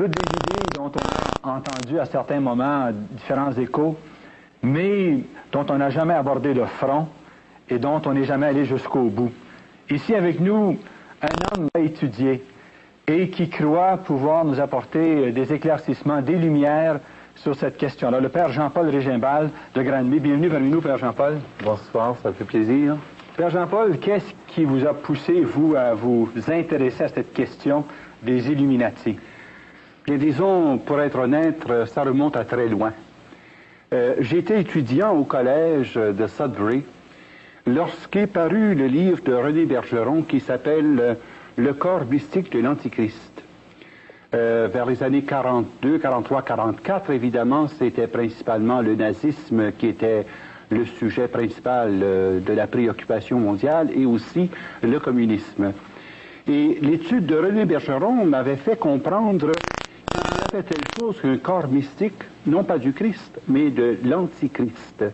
Toutes des idées dont on a entendu à certains moments différents échos, mais dont on n'a jamais abordé le front et dont on n'est jamais allé jusqu'au bout. Ici avec nous, un homme étudié et qui croit pouvoir nous apporter des éclaircissements, des lumières sur cette question-là. Le Père Jean-Paul Régimbald de Granby. Bienvenue parmi nous, Père Jean-Paul. Bonsoir, ça fait plaisir. Père Jean-Paul, qu'est-ce qui vous a poussé, vous, à vous intéresser à cette question des Illuminati? Bien, disons, pour être honnête, ça remonte à très loin. J'étais étudiant au collège de Sudbury lorsqu'est paru le livre de René Bergeron qui s'appelle « Le corps mystique de l'Antichrist ». Vers les années 42, 43, 44, évidemment, c'était principalement le nazisme qui était le sujet principal de la préoccupation mondiale et aussi le communisme. Et l'étude de René Bergeron m'avait fait comprendre qu'il y avait telle chose qu'un corps mystique, non pas du Christ, mais de l'Antichrist.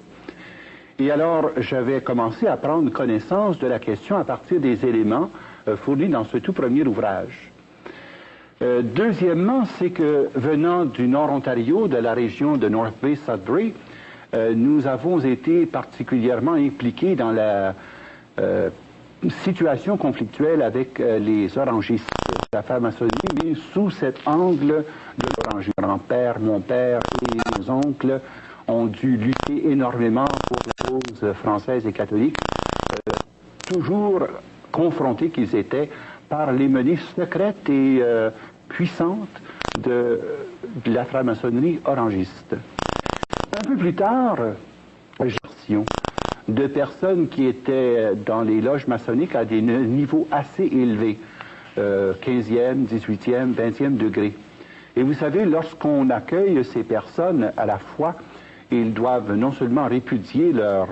Et alors, j'avais commencé à prendre connaissance de la question à partir des éléments fournis dans ce tout premier ouvrage. Deuxièmement, c'est que venant du Nord-Ontario, de la région de North Bay, Sudbury, nous avons été particulièrement impliqués dans la situation conflictuelle avec les orangistes, la franc-maçonnerie, mais sous cet angle de l'orangerie. Mon père, mon père et mes oncles ont dû lutter énormément pour la cause française et catholique, toujours confrontés qu'ils étaient par les menées secrètes et puissantes de la franc-maçonnerie orangiste. Un peu plus tard, j'ai de personnes qui étaient dans les loges maçonniques à des niveaux assez élevés, 15e, 18e, 20e degré. Et vous savez, lorsqu'on accueille ces personnes à la fois, ils doivent non seulement répudier leur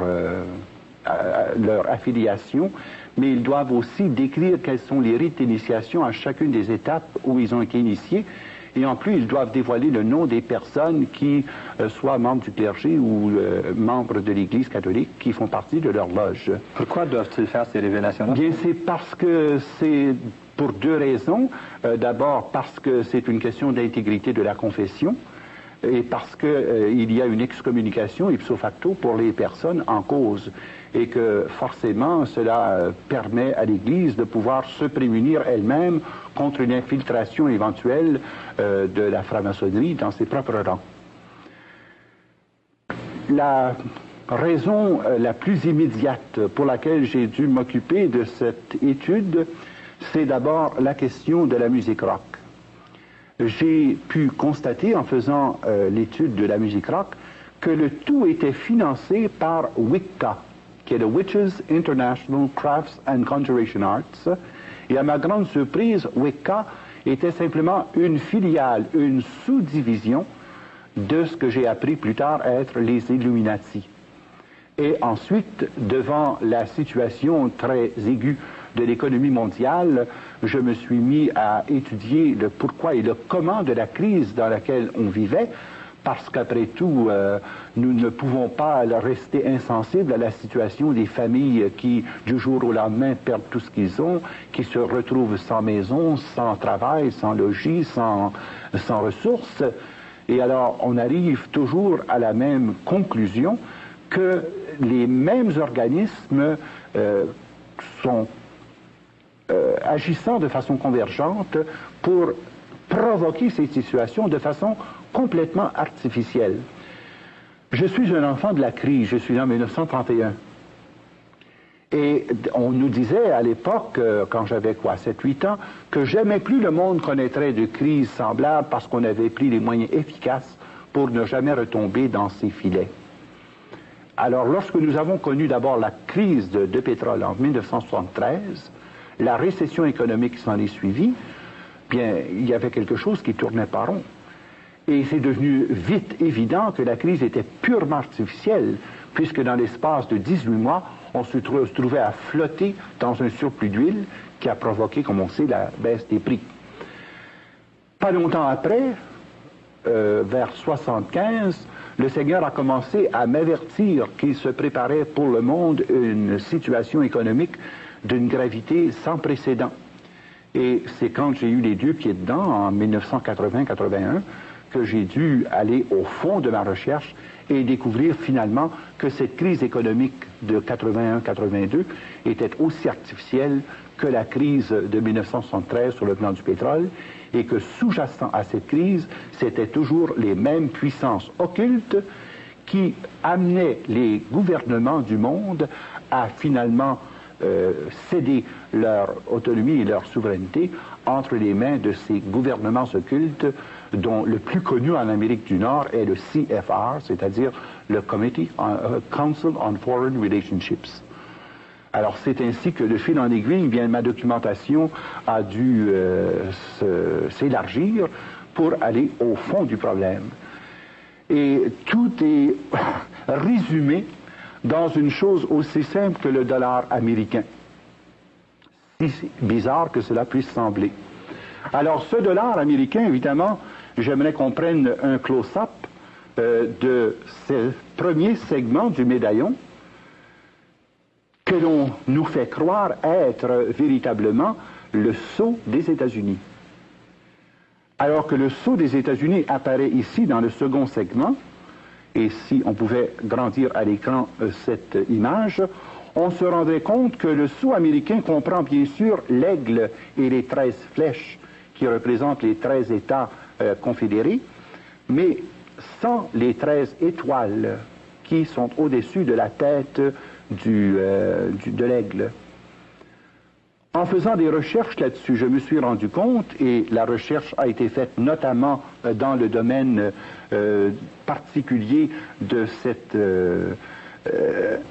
affiliation, mais ils doivent aussi décrire quels sont les rites d'initiation à chacune des étapes où ils ont été initiés. Et en plus, ils doivent dévoiler le nom des personnes qui, soient membres du clergé ou membres de l'Église catholique, qui font partie de leur loge. Pourquoi doivent-ils faire ces révélations-là? Bien, c'est parce que c'est pour deux raisons. D'abord, parce que c'est une question d'intégrité de la confession, et parce qu'il y a une excommunication ipso facto pour les personnes en cause, et que forcément cela permet à l'Église de pouvoir se prémunir elle-même contre une infiltration éventuelle de la franc-maçonnerie dans ses propres rangs. La raison la plus immédiate pour laquelle j'ai dû m'occuper de cette étude, c'est d'abord la question de la musique rock. J'ai pu constater en faisant l'étude de la musique rock que le tout était financé par Wicca, qui est le Witches International Crafts and Conjuration Arts. Et à ma grande surprise, Wicca était simplement une filiale, une sous-division de ce que j'ai appris plus tard à être les Illuminati. Et ensuite, devant la situation très aiguë de l'économie mondiale, je me suis mis à étudier le pourquoi et le comment de la crise dans laquelle on vivait, parce qu'après tout, nous ne pouvons pas rester insensibles à la situation des familles qui, du jour au lendemain, perdent tout ce qu'ils ont, qui se retrouvent sans maison, sans travail, sans logis, sans ressources. Et alors, on arrive toujours à la même conclusion que les mêmes organismes sont agissant de façon convergente pour provoquer ces situations de façon complètement artificielle. Je suis un enfant de la crise, je suis né en 1931. Et on nous disait à l'époque, quand j'avais 7-8 ans, que jamais plus le monde connaîtrait de crise semblable parce qu'on avait pris les moyens efficaces pour ne jamais retomber dans ces filets. Alors, lorsque nous avons connu d'abord la crise de pétrole en 1973, la récession économique qui s'en est suivie, bien, il y avait quelque chose qui tournait pas rond. Et c'est devenu vite évident que la crise était purement artificielle, puisque dans l'espace de 18 mois, on se trouvait à flotter dans un surplus d'huile qui a provoqué, comme on sait, la baisse des prix. Pas longtemps après, vers 75, le Seigneur a commencé à m'avertir qu'il se préparait pour le monde une situation économique d'une gravité sans précédent. Et c'est quand j'ai eu les deux pieds dedans, en 1980-81, que j'ai dû aller au fond de ma recherche et découvrir finalement que cette crise économique de 81-82 était aussi artificielle que la crise de 1973 sur le plan du pétrole, et que sous-jacent à cette crise, c'était toujours les mêmes puissances occultes qui amenaient les gouvernements du monde à finalement céder leur autonomie et leur souveraineté entre les mains de ces gouvernements occultes, dont le plus connu en Amérique du Nord est le CFR, c'est-à-dire le Council on Foreign Relationships. Alors c'est ainsi que de fil en aiguille, bien, ma documentation a dû s'élargir pour aller au fond du problème. Et tout est résumé dans une chose aussi simple que le dollar américain. Si bizarre que cela puisse sembler. Alors ce dollar américain, évidemment, j'aimerais qu'on prenne un close-up de ce premier segment du médaillon que l'on nous fait croire être véritablement le sceau des États-Unis. Alors que le sceau des États-Unis apparaît ici dans le second segment, et si on pouvait grandir à l'écran cette image, on se rendrait compte que le sceau américain comprend bien sûr l'aigle et les 13 flèches qui représentent les 13 États confédérés, mais sans les 13 étoiles qui sont au-dessus de la tête de l'aigle. En faisant des recherches là-dessus, je me suis rendu compte, et la recherche a été faite notamment dans le domaine particulier de cette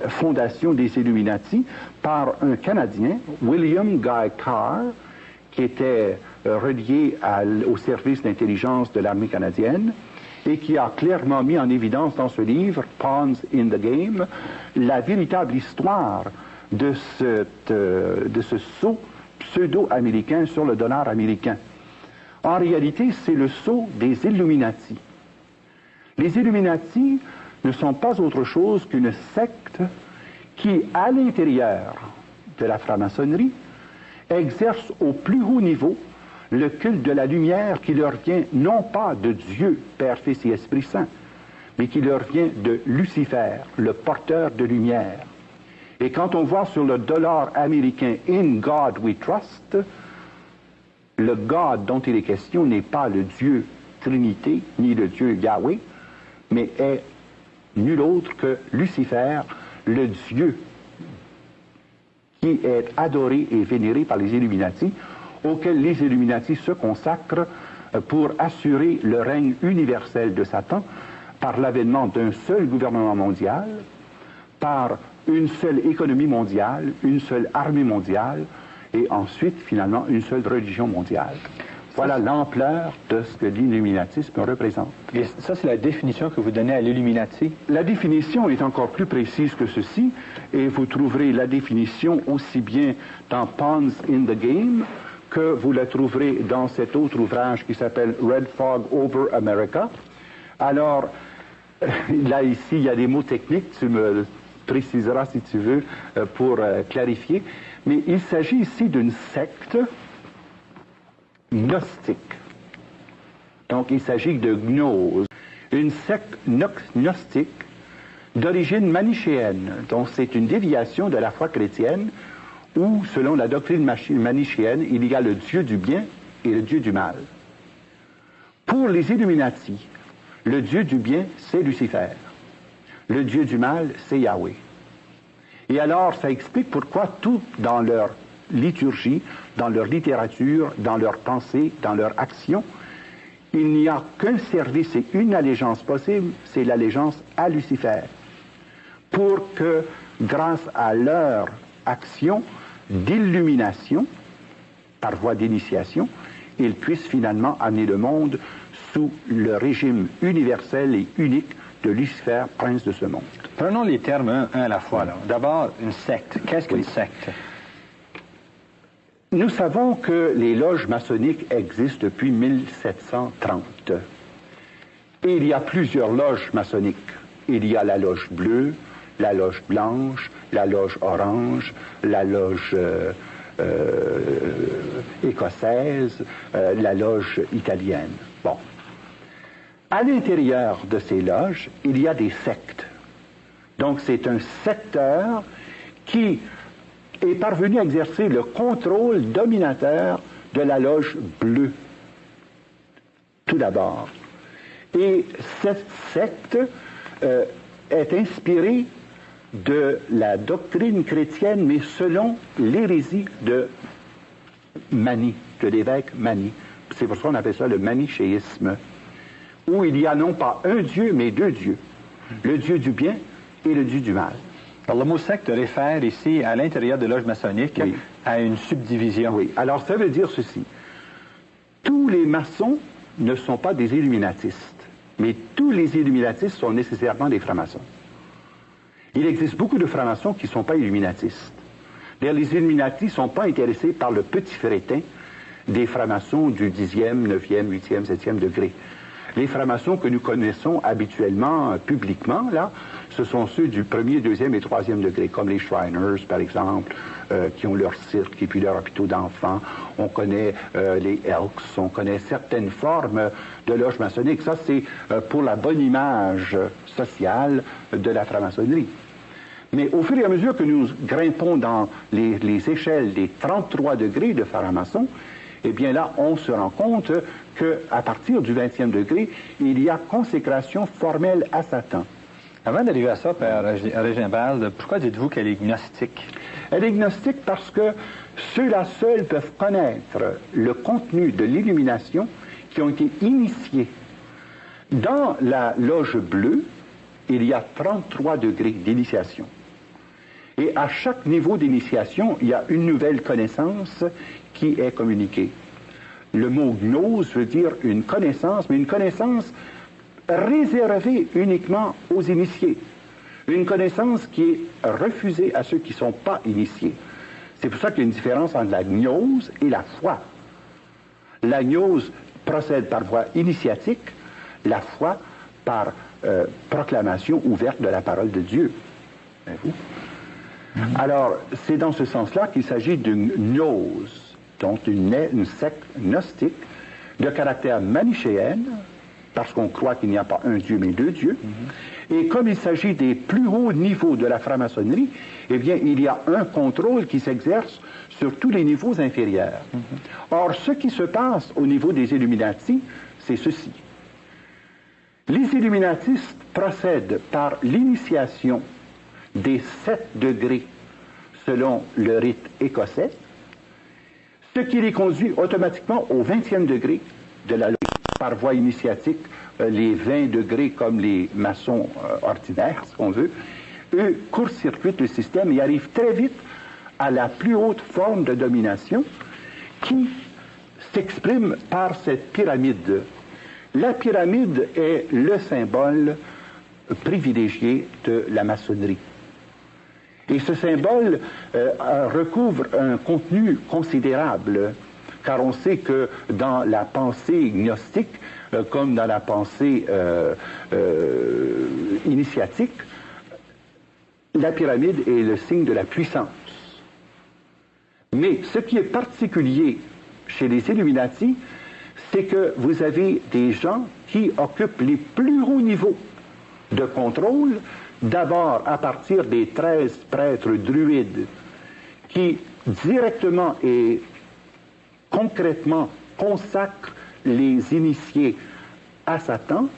fondation des Illuminati, par un Canadien, William Guy Carr, qui était relié au service d'intelligence de l'armée canadienne, et qui a clairement mis en évidence dans ce livre, Pawns in the Game, la véritable histoire de ce sceau pseudo-américain sur le dollar américain. En réalité, c'est le sceau des Illuminati. Les Illuminati ne sont pas autre chose qu'une secte qui, à l'intérieur de la franc-maçonnerie, exerce au plus haut niveau le culte de la lumière qui leur vient non pas de Dieu, Père, Fils et Esprit Saint, mais qui leur vient de Lucifer, le porteur de lumière. Et quand on voit sur le dollar américain « In God we trust », le God dont il est question n'est pas le Dieu Trinité, ni le Dieu Yahweh, mais est nul autre que Lucifer, le Dieu qui est adoré et vénéré par les Illuminati, auquel les Illuminati se consacrent pour assurer le règne universel de Satan par l'avènement d'un seul gouvernement mondial, par une seule économie mondiale, une seule armée mondiale, et ensuite, finalement, une seule religion mondiale. Voilà l'ampleur de ce que l'illuminatisme représente. Et ça, c'est la définition que vous donnez à l'Illuminati? La définition est encore plus précise que ceci, et vous trouverez la définition aussi bien dans Pawns in the Game que vous la trouverez dans cet autre ouvrage qui s'appelle Red Fog Over America. Alors, là, ici, il y a des mots techniques, tu me préciseras si tu veux pour clarifier, mais il s'agit ici d'une secte gnostique. Donc, il s'agit de gnose, une secte gnostique d'origine manichéenne. Donc, c'est une déviation de la foi chrétienne où, selon la doctrine manichéenne, il y a le Dieu du bien et le Dieu du mal. Pour les Illuminati, le Dieu du bien, c'est Lucifer. Le Dieu du mal, c'est Yahweh. Et alors, ça explique pourquoi tout dans leur liturgie, dans leur littérature, dans leur pensée, dans leur action, il n'y a qu'un service et une allégeance possible, c'est l'allégeance à Lucifer. Pour que, grâce à leur action d'illumination, par voie d'initiation, ils puissent finalement amener le monde sous le régime universel et unique de Lucifer, prince de ce monde. Prenons les termes un à la fois. D'abord, une secte. Qu'est-ce qu'une secte? Nous savons que les loges maçonniques existent depuis 1730. Et il y a plusieurs loges maçonniques. Il y a la loge bleue, la loge blanche, la loge orange, la loge écossaise, la loge italienne. Bon. À l'intérieur de ces loges, il y a des sectes. Donc, c'est un secteur qui est parvenu à exercer le contrôle dominateur de la loge bleue, tout d'abord. Et cette secte est inspirée de la doctrine chrétienne, mais selon l'hérésie de Mani, de l'évêque Mani. C'est pour ça qu'on appelle ça le manichéisme, où il y a non pas un Dieu, mais deux dieux. Le Dieu du bien et le Dieu du mal. Alors, le mot secte réfère ici, à l'intérieur de loges maçonniques, oui, à une subdivision. Oui. Alors, ça veut dire ceci. Tous les maçons ne sont pas des illuminatistes, mais tous les illuminatistes sont nécessairement des francs-maçons. Il existe beaucoup de francs-maçons qui ne sont pas illuminatistes. D'ailleurs, les illuminatis ne sont pas intéressés par le petit féretin des francs-maçons du 10e, 9e, 8e, 7e degré. Les francs-maçons que nous connaissons habituellement, publiquement, là, ce sont ceux du 1er, 2e et 3e degré, comme les Shriners, par exemple, qui ont leur cirque et puis leur hôpital d'enfants. On connaît les Elks, on connaît certaines formes de loges maçonniques. Ça, c'est pour la bonne image sociale de la franc-maçonnerie. Mais au fur et à mesure que nous grimpons dans les échelles des 33 degrés de franc-maçon, eh bien là, on se rend compte qu'à partir du 20e degré, il y a consécration formelle à Satan. Avant d'arriver à ça, Père Régimbald, pourquoi dites-vous qu'elle est gnostique? Elle est gnostique parce que ceux-là seuls peuvent connaître le contenu de l'illumination qui ont été initiés. Dans la loge bleue, il y a 33 degrés d'initiation. Et à chaque niveau d'initiation, il y a une nouvelle connaissance qui est communiquée. Le mot gnose veut dire une connaissance, mais une connaissance réservée uniquement aux initiés. Une connaissance qui est refusée à ceux qui ne sont pas initiés. C'est pour ça qu'il y a une différence entre la gnose et la foi. La gnose procède par voie initiatique, la foi par proclamation ouverte de la parole de Dieu. Alors, c'est dans ce sens-là qu'il s'agit d'une gnose, donc une secte gnostique de caractère manichéenne, parce qu'on croit qu'il n'y a pas un Dieu mais deux dieux. Et comme il s'agit des plus hauts niveaux de la franc-maçonnerie, eh bien, il y a un contrôle qui s'exerce sur tous les niveaux inférieurs. Or, ce qui se passe au niveau des Illuminati, c'est ceci. Les Illuminatistes procèdent par l'initiation des 7 degrés selon le rite écossais, ce qui les conduit automatiquement au 20e degré de la loi par voie initiatique, les 20 degrés comme les maçons ordinaires, si on veut. Eux court-circuitent le système et arrivent très vite à la plus haute forme de domination qui s'exprime par cette pyramide. La pyramide est le symbole privilégié de la maçonnerie. Et ce symbole recouvre un contenu considérable, car on sait que dans la pensée gnostique, comme dans la pensée initiatique, la pyramide est le signe de la puissance. Mais ce qui est particulier chez les Illuminati, c'est que vous avez des gens qui occupent les plus hauts niveaux de contrôle, d'abord à partir des 13 prêtres druides qui directement et concrètement consacrent les initiés à Satan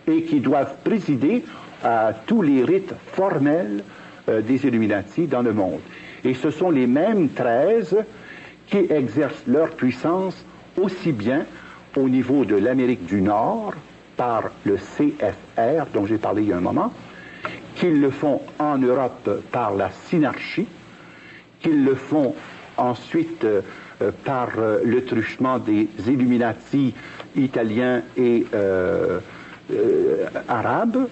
et qui doivent présider à tous les rites formels des Illuminati dans le monde. Et ce sont les mêmes 13 qui exercent leur puissance aussi bien au niveau de l'Amérique du Nord par le CFR dont j'ai parlé il y a un moment, qu'ils le font en Europe par la synarchie, qu'ils le font ensuite par le truchement des Illuminati italiens et arabes,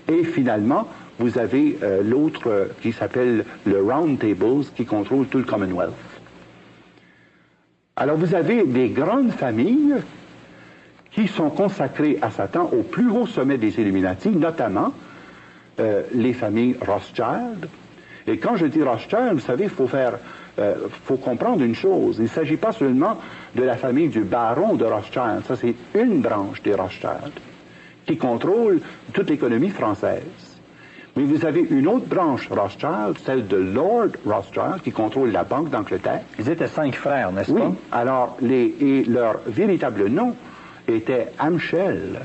et finalement, vous avez l'autre qui s'appelle le Round Tables, qui contrôle tout le Commonwealth. Alors vous avez des grandes familles qui sont consacrées à Satan au plus haut sommet des Illuminati, notamment les familles Rothschild. Et quand je dis Rothschild, vous savez, il faut faire faut comprendre une chose, il ne s'agit pas seulement de la famille du baron de Rothschild, ça c'est une branche des Rothschild, qui contrôle toute l'économie française. Mais vous avez une autre branche Rothschild, celle de Lord Rothschild, qui contrôle la Banque d'Angleterre. Ils étaient 5 frères, n'est-ce pas? Oui, alors, et leur véritable nom était Amschel.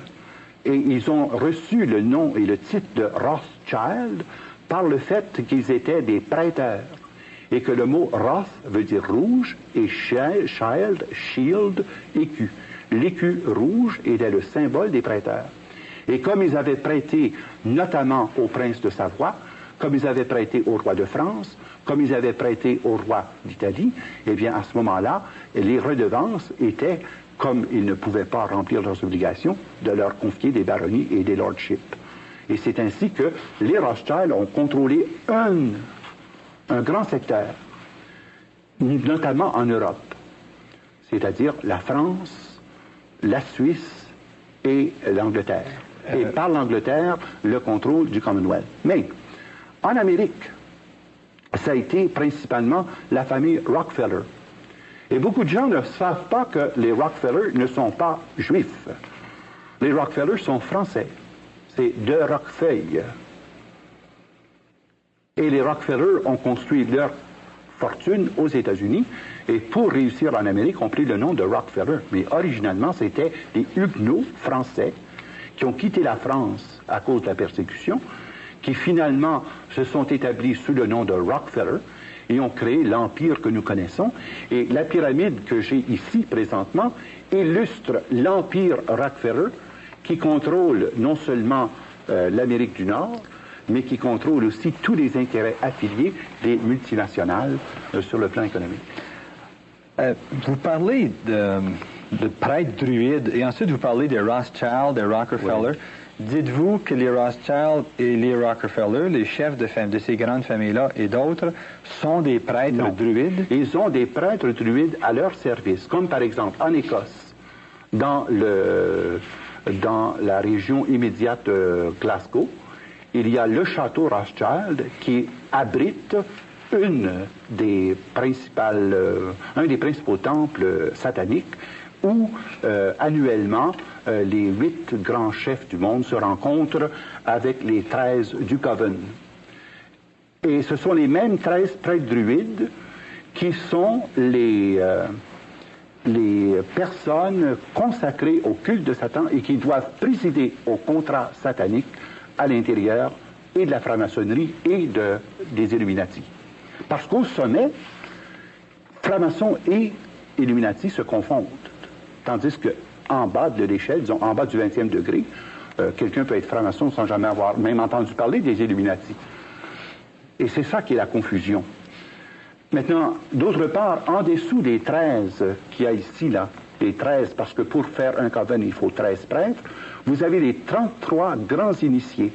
Et ils ont reçu le nom et le titre de Rothschild par le fait qu'ils étaient des prêteurs. Et que le mot Roth veut dire rouge et Shield, écu. L'écu rouge était le symbole des prêteurs. Et comme ils avaient prêté notamment au prince de Savoie, comme ils avaient prêté au roi de France, comme ils avaient prêté au roi d'Italie, eh bien à ce moment-là, les redevances étaient, comme ils ne pouvaient pas remplir leurs obligations, de leur confier des baronnies et des lordships. Et c'est ainsi que les Rothschild ont contrôlé un grand secteur, notamment en Europe, c'est-à-dire la France, la Suisse et l'Angleterre. Et par l'Angleterre, le contrôle du Commonwealth. Mais en Amérique, ça a été principalement la famille Rockefeller. Et beaucoup de gens ne savent pas que les Rockefeller ne sont pas juifs. Les Rockefeller sont français. C'est de Roquefeuille. Et les Rockefeller ont construit leur fortune aux États-Unis et pour réussir en Amérique, ont pris le nom de Rockefeller. Mais originalement, c'était des Huguenots français qui ont quitté la France à cause de la persécution, qui finalement se sont établis sous le nom de Rockefeller et ont créé l'empire que nous connaissons. Et la pyramide que j'ai ici présentement illustre l'empire Rockefeller qui contrôle non seulement l'Amérique du Nord, mais qui contrôle aussi tous les intérêts affiliés des multinationales sur le plan économique. Vous parlez de prêtres druides et ensuite vous parlez des Rothschild, des Rockefeller. Oui. Dites-vous que les Rothschild et les Rockefeller, les chefs de ces grandes familles-là et d'autres, sont des prêtres druides? Ils ont des prêtres druides à leur service, comme par exemple en Écosse, dans la région immédiate de Glasgow, il y a le château Rothschild qui abrite un des principaux temples sataniques où annuellement les 8 grands chefs du monde se rencontrent avec les 13 du Coven. Et ce sont les mêmes 13 prêtres druides qui sont les personnes consacrées au culte de Satan et qui doivent présider au contrat satanique à l'intérieur et de la franc-maçonnerie et des Illuminati. Parce qu'au sommet, francs-maçons et Illuminati se confondent. Tandis qu'en bas de l'échelle, disons en bas du 20e degré, quelqu'un peut être franc-maçon sans jamais avoir même entendu parler des Illuminati. Et c'est ça qui est la confusion. Maintenant, d'autre part, en dessous des 13 qu'il y a ici, là, les 13, parce que pour faire un coven, il faut 13 prêtres, vous avez les 33 grands initiés.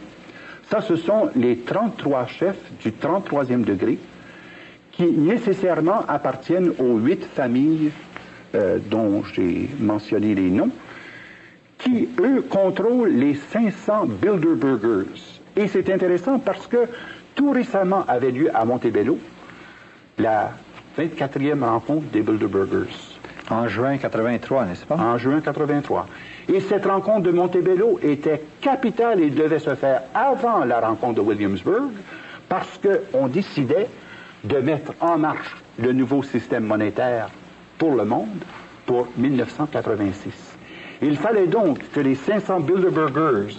Ça, ce sont les 33 chefs du 33e degré qui nécessairement appartiennent aux 8 familles dont j'ai mentionné les noms, qui, eux, contrôlent les 500 Bilderbergers. Et c'est intéressant parce que tout récemment avait lieu à Montebello la 24e rencontre des Bilderbergers. En juin 83, n'est-ce pas? En juin 83. Et cette rencontre de Montebello était capitale et devait se faire avant la rencontre de Williamsburg parce qu'on décidait de mettre en marche le nouveau système monétaire pour le monde pour 1986. Il fallait donc que les 500 Bilderbergers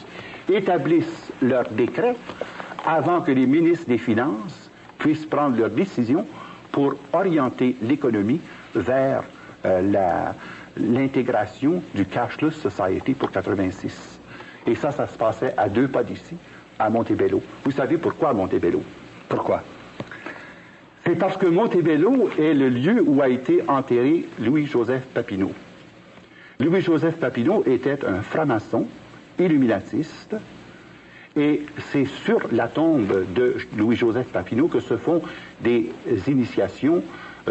établissent leur décret avant que les ministres des Finances puissent prendre leurs décisions pour orienter l'économie vers l'intégration du Cashless Society pour 86. Et ça se passait à 2 pas d'ici, à Montebello. Vous savez pourquoi Montebello? Pourquoi? C'est parce que Montebello est le lieu où a été enterré Louis-Joseph Papineau. Louis-Joseph Papineau était un franc-maçon, illuminatiste, et c'est sur la tombe de Louis-Joseph Papineau que se font des initiations,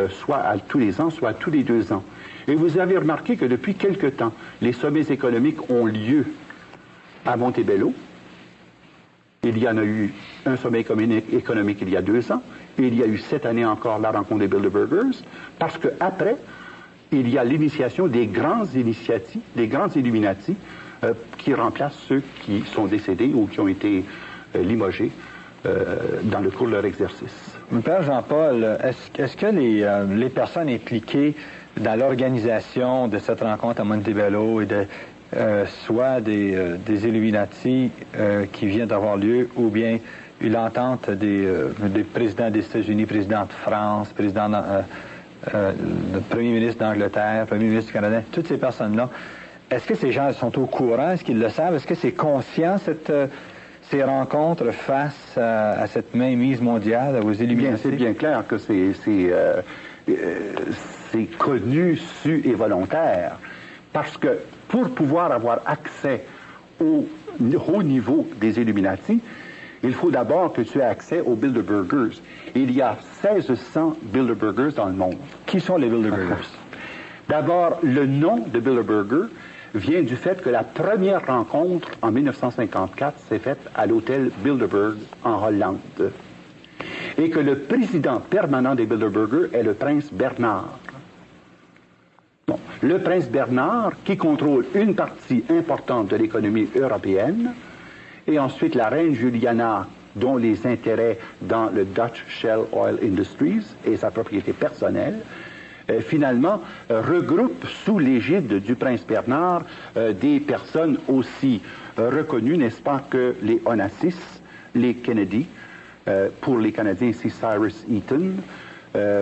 soit à tous les ans, soit à tous les 2 ans. Et vous avez remarqué que depuis quelque temps, les sommets économiques ont lieu à Montebello. Il y en a eu un sommet économique il y a 2 ans, Et il y a eu cette année encore la rencontre des Bilderbergers, parce qu'après, il y a l'initiation des grandes initiatives, des grands Illuminati, qui remplacent ceux qui sont décédés ou qui ont été limogés dans le cours de leur exercice. Père Jean-Paul, est-ce que les personnes impliquées dans l'organisation de cette rencontre à Montebello et soit des Illuminati qui vient d'avoir lieu, ou bien l'entente des présidents des États-Unis, président de France, le premier ministre d'Angleterre, premier ministre du Canada, toutes ces personnes-là, est-ce que ces gens sont au courant? Est-ce qu'ils le savent? Est-ce que c'est conscient, ces rencontres face à cette mainmise mondiale, aux Illuminati? C'est bien clair que c'est connu, su et volontaire. Parce que pour pouvoir avoir accès au haut niveau des Illuminati, il faut d'abord que tu aies accès aux Bilderbergers. Il y a 1600 Bilderbergers dans le monde. Qui sont les Bilderbergers? D'abord, le nom de Bilderberger vient du fait que la première rencontre en 1954 s'est faite à l'hôtel Bilderberg en Hollande. Et que le président permanent des Bilderberger est le prince Bernard. Bon, le prince Bernard, qui contrôle une partie importante de l'économie européenne, et ensuite la reine Juliana, dont les intérêts dans le Dutch Shell Oil Industries et sa propriété personnelle, finalement regroupe sous l'égide du prince Bernard des personnes aussi reconnues, n'est-ce pas, que les Onassis, les Kennedy, pour les Canadiens, c'est Cyrus Eaton.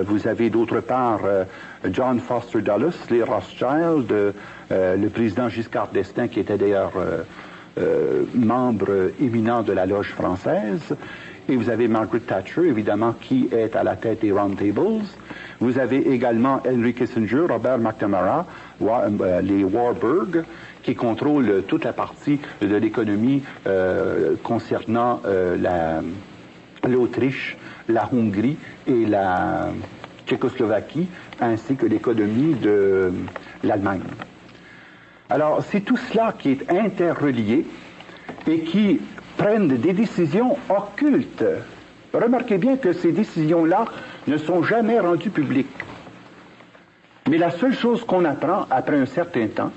Vous avez d'autre part John Foster Dulles, les Rothschild, le président Giscard d'Estaing, qui était d'ailleurs membre éminent de la loge française. Et vous avez Margaret Thatcher, évidemment, qui est à la tête des Round Tables. Vous avez également Henry Kissinger, Robert McNamara, les Warburg, qui contrôlent toute la partie de l'économie concernant l'Autriche, la Hongrie et la Tchécoslovaquie, ainsi que l'économie de l'Allemagne. Alors, c'est tout cela qui est interrelié et qui prennent des décisions occultes. Remarquez bien que ces décisions-là ne sont jamais rendues publiques. Mais la seule chose qu'on apprend après un certain temps,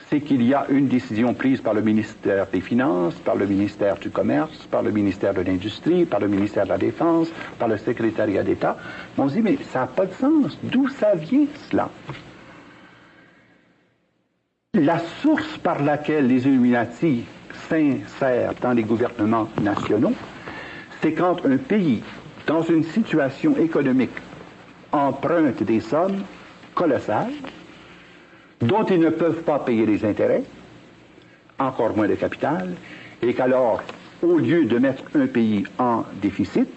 c'est qu'il y a une décision prise par le ministère des Finances, par le ministère du Commerce, par le ministère de l'Industrie, par le ministère de la Défense, par le secrétariat d'État. On se dit, mais ça n'a pas de sens. D'où ça vient, cela? La source par laquelle les Illuminati s'insèrent dans les gouvernements nationaux, c'est quand un pays, dans une situation économique, emprunte des sommes colossales, dont ils ne peuvent pas payer les intérêts, encore moins le capital, et qu'alors, au lieu de mettre un pays en déficit,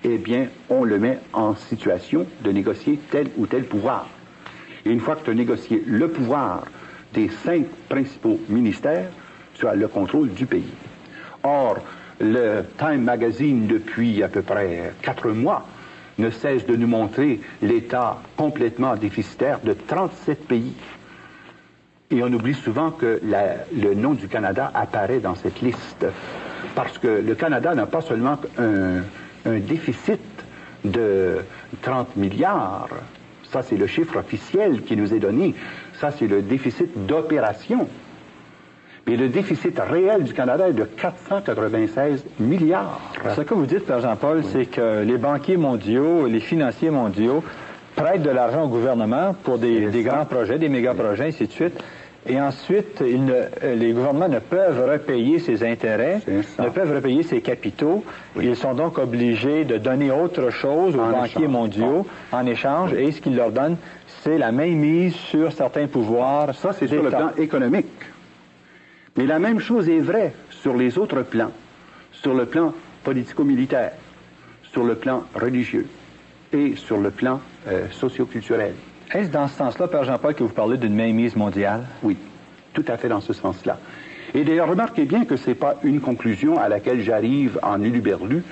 eh bien, on le met en situation de négocier tel ou tel pouvoir. Et une fois que tu as négocié le pouvoir des 5 principaux ministères, tu as le contrôle du pays. Or, le Time Magazine, depuis à peu près 4 mois, ne cesse de nous montrer l'état complètement déficitaire de 37 pays. Et on oublie souvent que le nom du Canada apparaît dans cette liste. Parce que le Canada n'a pas seulement un déficit de 30 milliards. Ça, c'est le chiffre officiel qui nous est donné. Ça, c'est le déficit d'opération. Mais le déficit réel du Canada est de 496 milliards. Ce que vous dites, Père Jean-Paul, oui, c'est que les banquiers mondiaux, les financiers mondiaux prêtent de l'argent au gouvernement pour des grands projets, des méga-projets, ainsi de suite. Et ensuite, les gouvernements ne peuvent repayer ces intérêts, ne peuvent repayer ces capitaux. Oui. Ils sont donc obligés de donner autre chose aux banquiers mondiaux en échange. Et ce qu'ils leur donnent, c'est la mainmise sur certains pouvoirs. Ça, c'est sur le plan économique. Mais la même chose est vraie sur les autres plans, sur le plan politico-militaire, sur le plan religieux et sur le plan socio-culturel. Est-ce dans ce sens-là, Père Jean-Paul, que vous parlez d'une mainmise mondiale? Oui, tout à fait dans ce sens-là. Et d'ailleurs, remarquez bien que ce n'est pas une conclusion à laquelle j'arrive en huluberlu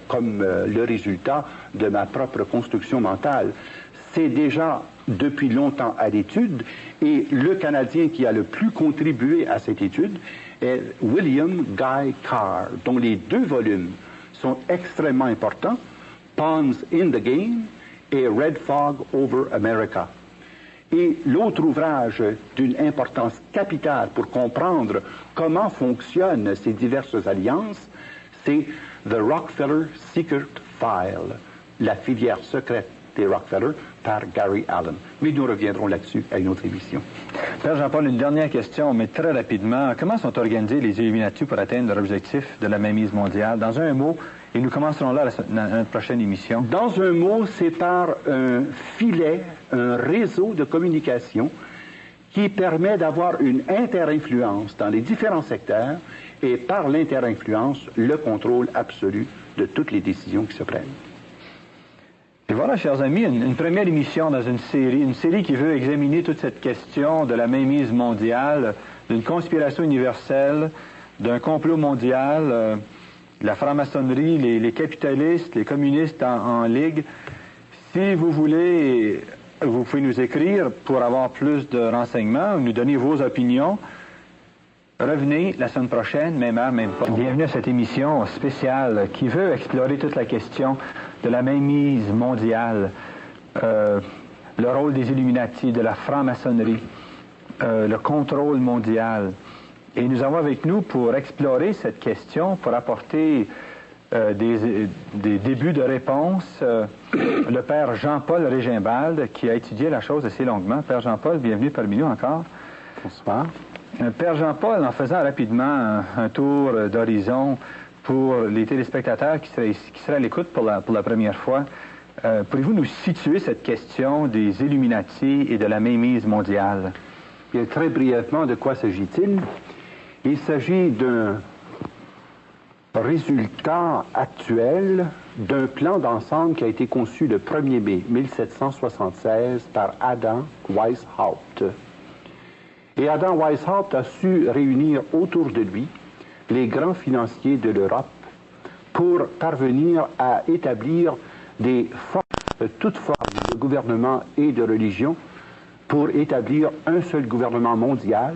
comme le résultat de ma propre construction mentale. C'est déjà depuis longtemps à l'étude, et le Canadien qui a le plus contribué à cette étude est William Guy Carr, dont les 2 volumes sont extrêmement importants. Pawns in the Game et Red Fog over America. Et l'autre ouvrage d'une importance capitale pour comprendre comment fonctionnent ces diverses alliances, c'est The Rockefeller Secret File, la filière secrète des Rockefeller, par Gary Allen. Mais nous reviendrons là-dessus à une autre émission. Père Jean-Paul, une dernière question, mais très rapidement. Comment sont organisés les Illuminati pour atteindre leur objectif de la mainmise mondiale? Dans un mot, et nous commencerons là notre prochaine émission. Dans un mot, c'est par un filet, un réseau de communication qui permet d'avoir une interinfluence dans les différents secteurs et par l'interinfluence, le contrôle absolu de toutes les décisions qui se prennent. Et voilà, chers amis, une première émission dans une série qui veut examiner toute cette question de la mainmise mondiale, d'une conspiration universelle, d'un complot mondial, la franc-maçonnerie, les capitalistes, les communistes en ligue. Si vous voulez, vous pouvez nous écrire pour avoir plus de renseignements, nous donner vos opinions. Revenez la semaine prochaine, même heure, même pas. Bienvenue à cette émission spéciale qui veut explorer toute la question de la mainmise mondiale, le rôle des Illuminati, de la franc-maçonnerie, le contrôle mondial. Et nous avons avec nous, pour explorer cette question, pour apporter des débuts de réponse, le père Jean-Paul Régimbald, qui a étudié la chose assez longuement. Père Jean-Paul, bienvenue parmi nous encore. Bonsoir. Père Jean-Paul, en faisant rapidement un tour d'horizon pour les téléspectateurs qui seraient à l'écoute pour la première fois, pourriez-vous nous situer cette question des Illuminati et de la mainmise mondiale? Bien, très brièvement, de quoi s'agit-il? Il s'agit d'un résultat actuel d'un plan d'ensemble qui a été conçu le 1er mai 1776 par Adam Weishaupt. Et Adam Weishaupt a su réunir autour de lui les grands financiers de l'Europe pour parvenir à établir toutes formes de gouvernement et de religion, pour établir un seul gouvernement mondial,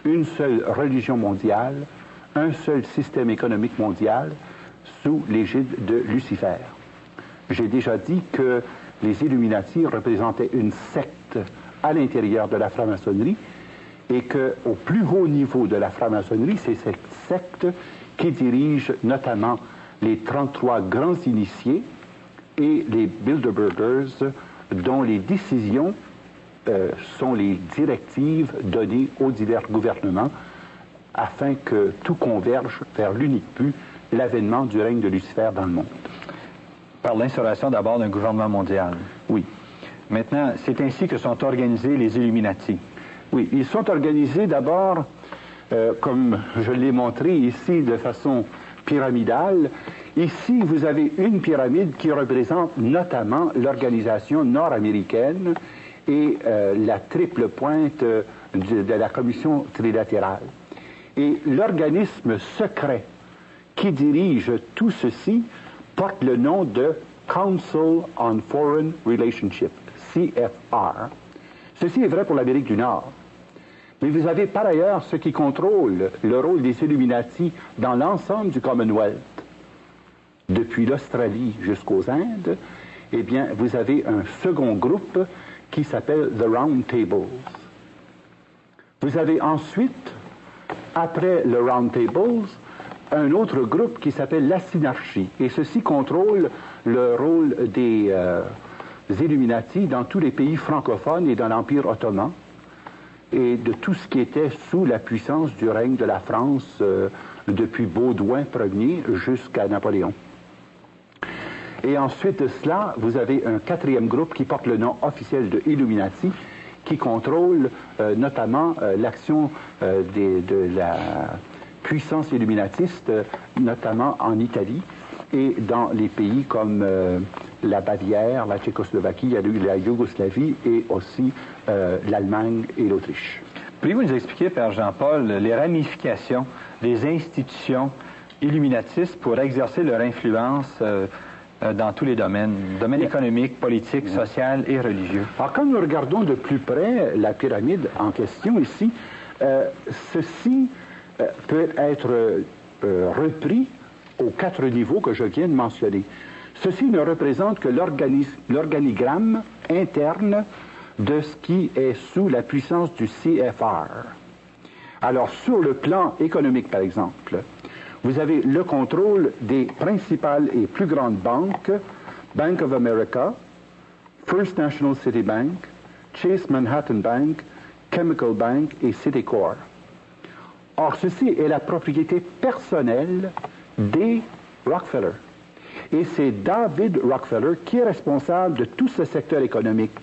une seule religion mondiale, un seul système économique mondial sous l'égide de Lucifer. J'ai déjà dit que les Illuminati représentaient une secte à l'intérieur de la franc-maçonnerie et qu'au plus haut niveau de la franc-maçonnerie, c'est cette secte qui dirige notamment les 33 grands initiés et les Bilderbergers, dont les décisions sont les directives données aux divers gouvernements afin que tout converge vers l'unique but, l'avènement du règne de Lucifer dans le monde. Par l'instauration d'abord d'un gouvernement mondial. Oui. Maintenant, c'est ainsi que sont organisés les Illuminati. Oui, ils sont organisés d'abord, comme je l'ai montré ici, de façon pyramidale. Ici, vous avez une pyramide qui représente notamment l'organisation nord-américaine et la triple pointe de la commission trilatérale. Et l'organisme secret qui dirige tout ceci porte le nom de Council on Foreign Relationship, CFR. Ceci est vrai pour l'Amérique du Nord. Mais vous avez par ailleurs ce qui contrôle le rôle des Illuminati dans l'ensemble du Commonwealth. Depuis l'Australie jusqu'aux Indes, eh bien, vous avez un second groupe qui s'appelle The Round Tables. Vous avez ensuite, après le Round Tables, un autre groupe qui s'appelle la Synarchie. Et ceci contrôle le rôle des Illuminati dans tous les pays francophones et dans l'Empire ottoman, et de tout ce qui était sous la puissance du règne de la France depuis Baudouin Ier jusqu'à Napoléon. Et ensuite de cela, vous avez un quatrième groupe qui porte le nom officiel de Illuminati, qui contrôle notamment l'action de la puissance illuminatiste, notamment en Italie et dans les pays comme la Bavière, la Tchécoslovaquie, la Yougoslavie et aussi l'Allemagne et l'Autriche. Pouvez-vous nous expliquer, Père Jean-Paul, les ramifications des institutions illuminatistes pour exercer leur influence dans tous les domaines économiques, politiques, sociaux et religieux? Alors, quand nous regardons de plus près la pyramide en question ici, ceci peut être repris aux 4 niveaux que je viens de mentionner. Ceci ne représente que l'organigramme interne de ce qui est sous la puissance du CFR. Alors, sur le plan économique, par exemple, vous avez le contrôle des principales et plus grandes banques, Bank of America, First National City Bank, Chase Manhattan Bank, Chemical Bank et Citicorp. Or, ceci est la propriété personnelle des Rockefeller. Et c'est David Rockefeller qui est responsable de tout ce secteur économique.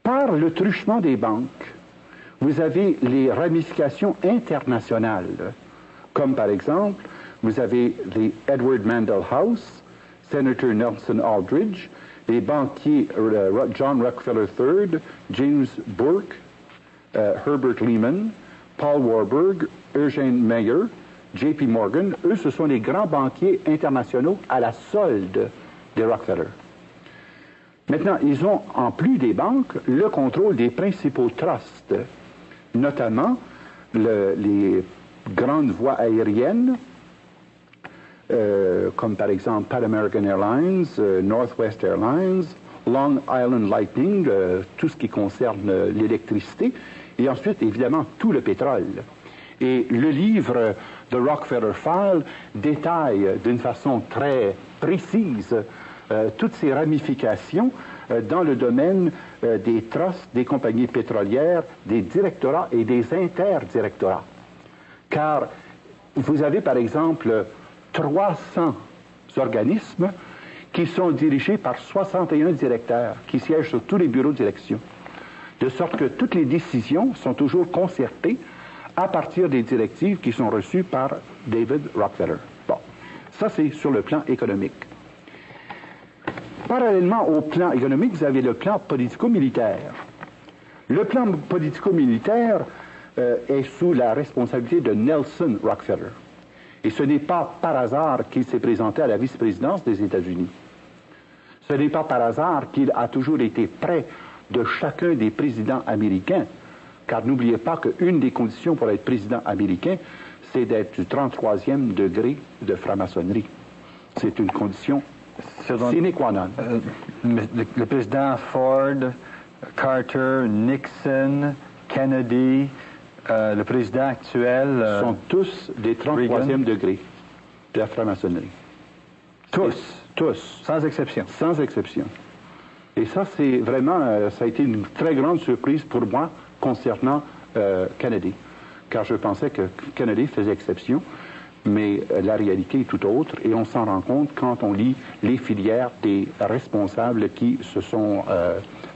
Par le truchement des banques, vous avez les ramifications internationales, comme par exemple, vous avez les Edward Mandell House, Senator Nelson Aldrich, les banquiers John Rockefeller III, James Burke, Herbert Lehman, Paul Warburg, Eugene Meyer, J.P. Morgan. Eux, ce sont les grands banquiers internationaux à la solde des Rockefeller. Maintenant, ils ont, en plus des banques, le contrôle des principaux trusts, notamment les grandes voies aériennes, comme par exemple Pan American Airlines, Northwest Airlines, Long Island Lightning, tout ce qui concerne l'électricité, et ensuite, évidemment, tout le pétrole. Et le livre The Rockefeller File détaille d'une façon très précise toutes ces ramifications dans le domaine des trusts, des compagnies pétrolières, des directorats et des interdirectorats. Car vous avez, par exemple, 300 organismes qui sont dirigés par 61 directeurs qui siègent sur tous les bureaux de direction. De sorte que toutes les décisions sont toujours concertées à partir des directives qui sont reçues par David Rockefeller. Bon, ça c'est sur le plan économique. Parallèlement au plan économique, vous avez le plan politico-militaire. Le plan politico-militaire est sous la responsabilité de Nelson Rockefeller. Et ce n'est pas par hasard qu'il s'est présenté à la vice-présidence des États-Unis. Ce n'est pas par hasard qu'il a toujours été près de chacun des présidents américains, car n'oubliez pas qu'une des conditions pour être président américain, c'est d'être du 33e degré de franc-maçonnerie. C'est une condition sine qua non. Le président Ford, Carter, Nixon, Kennedy, le président actuel... sont tous des 33e degrés de la franc-maçonnerie. Tous? Tous. Sans exception? Sans exception. Et ça, c'est vraiment, ça a été une très grande surprise pour moi concernant Kennedy, car je pensais que Kennedy faisait exception, mais la réalité est tout autre, et on s'en rend compte quand on lit les filières des responsables qui se sont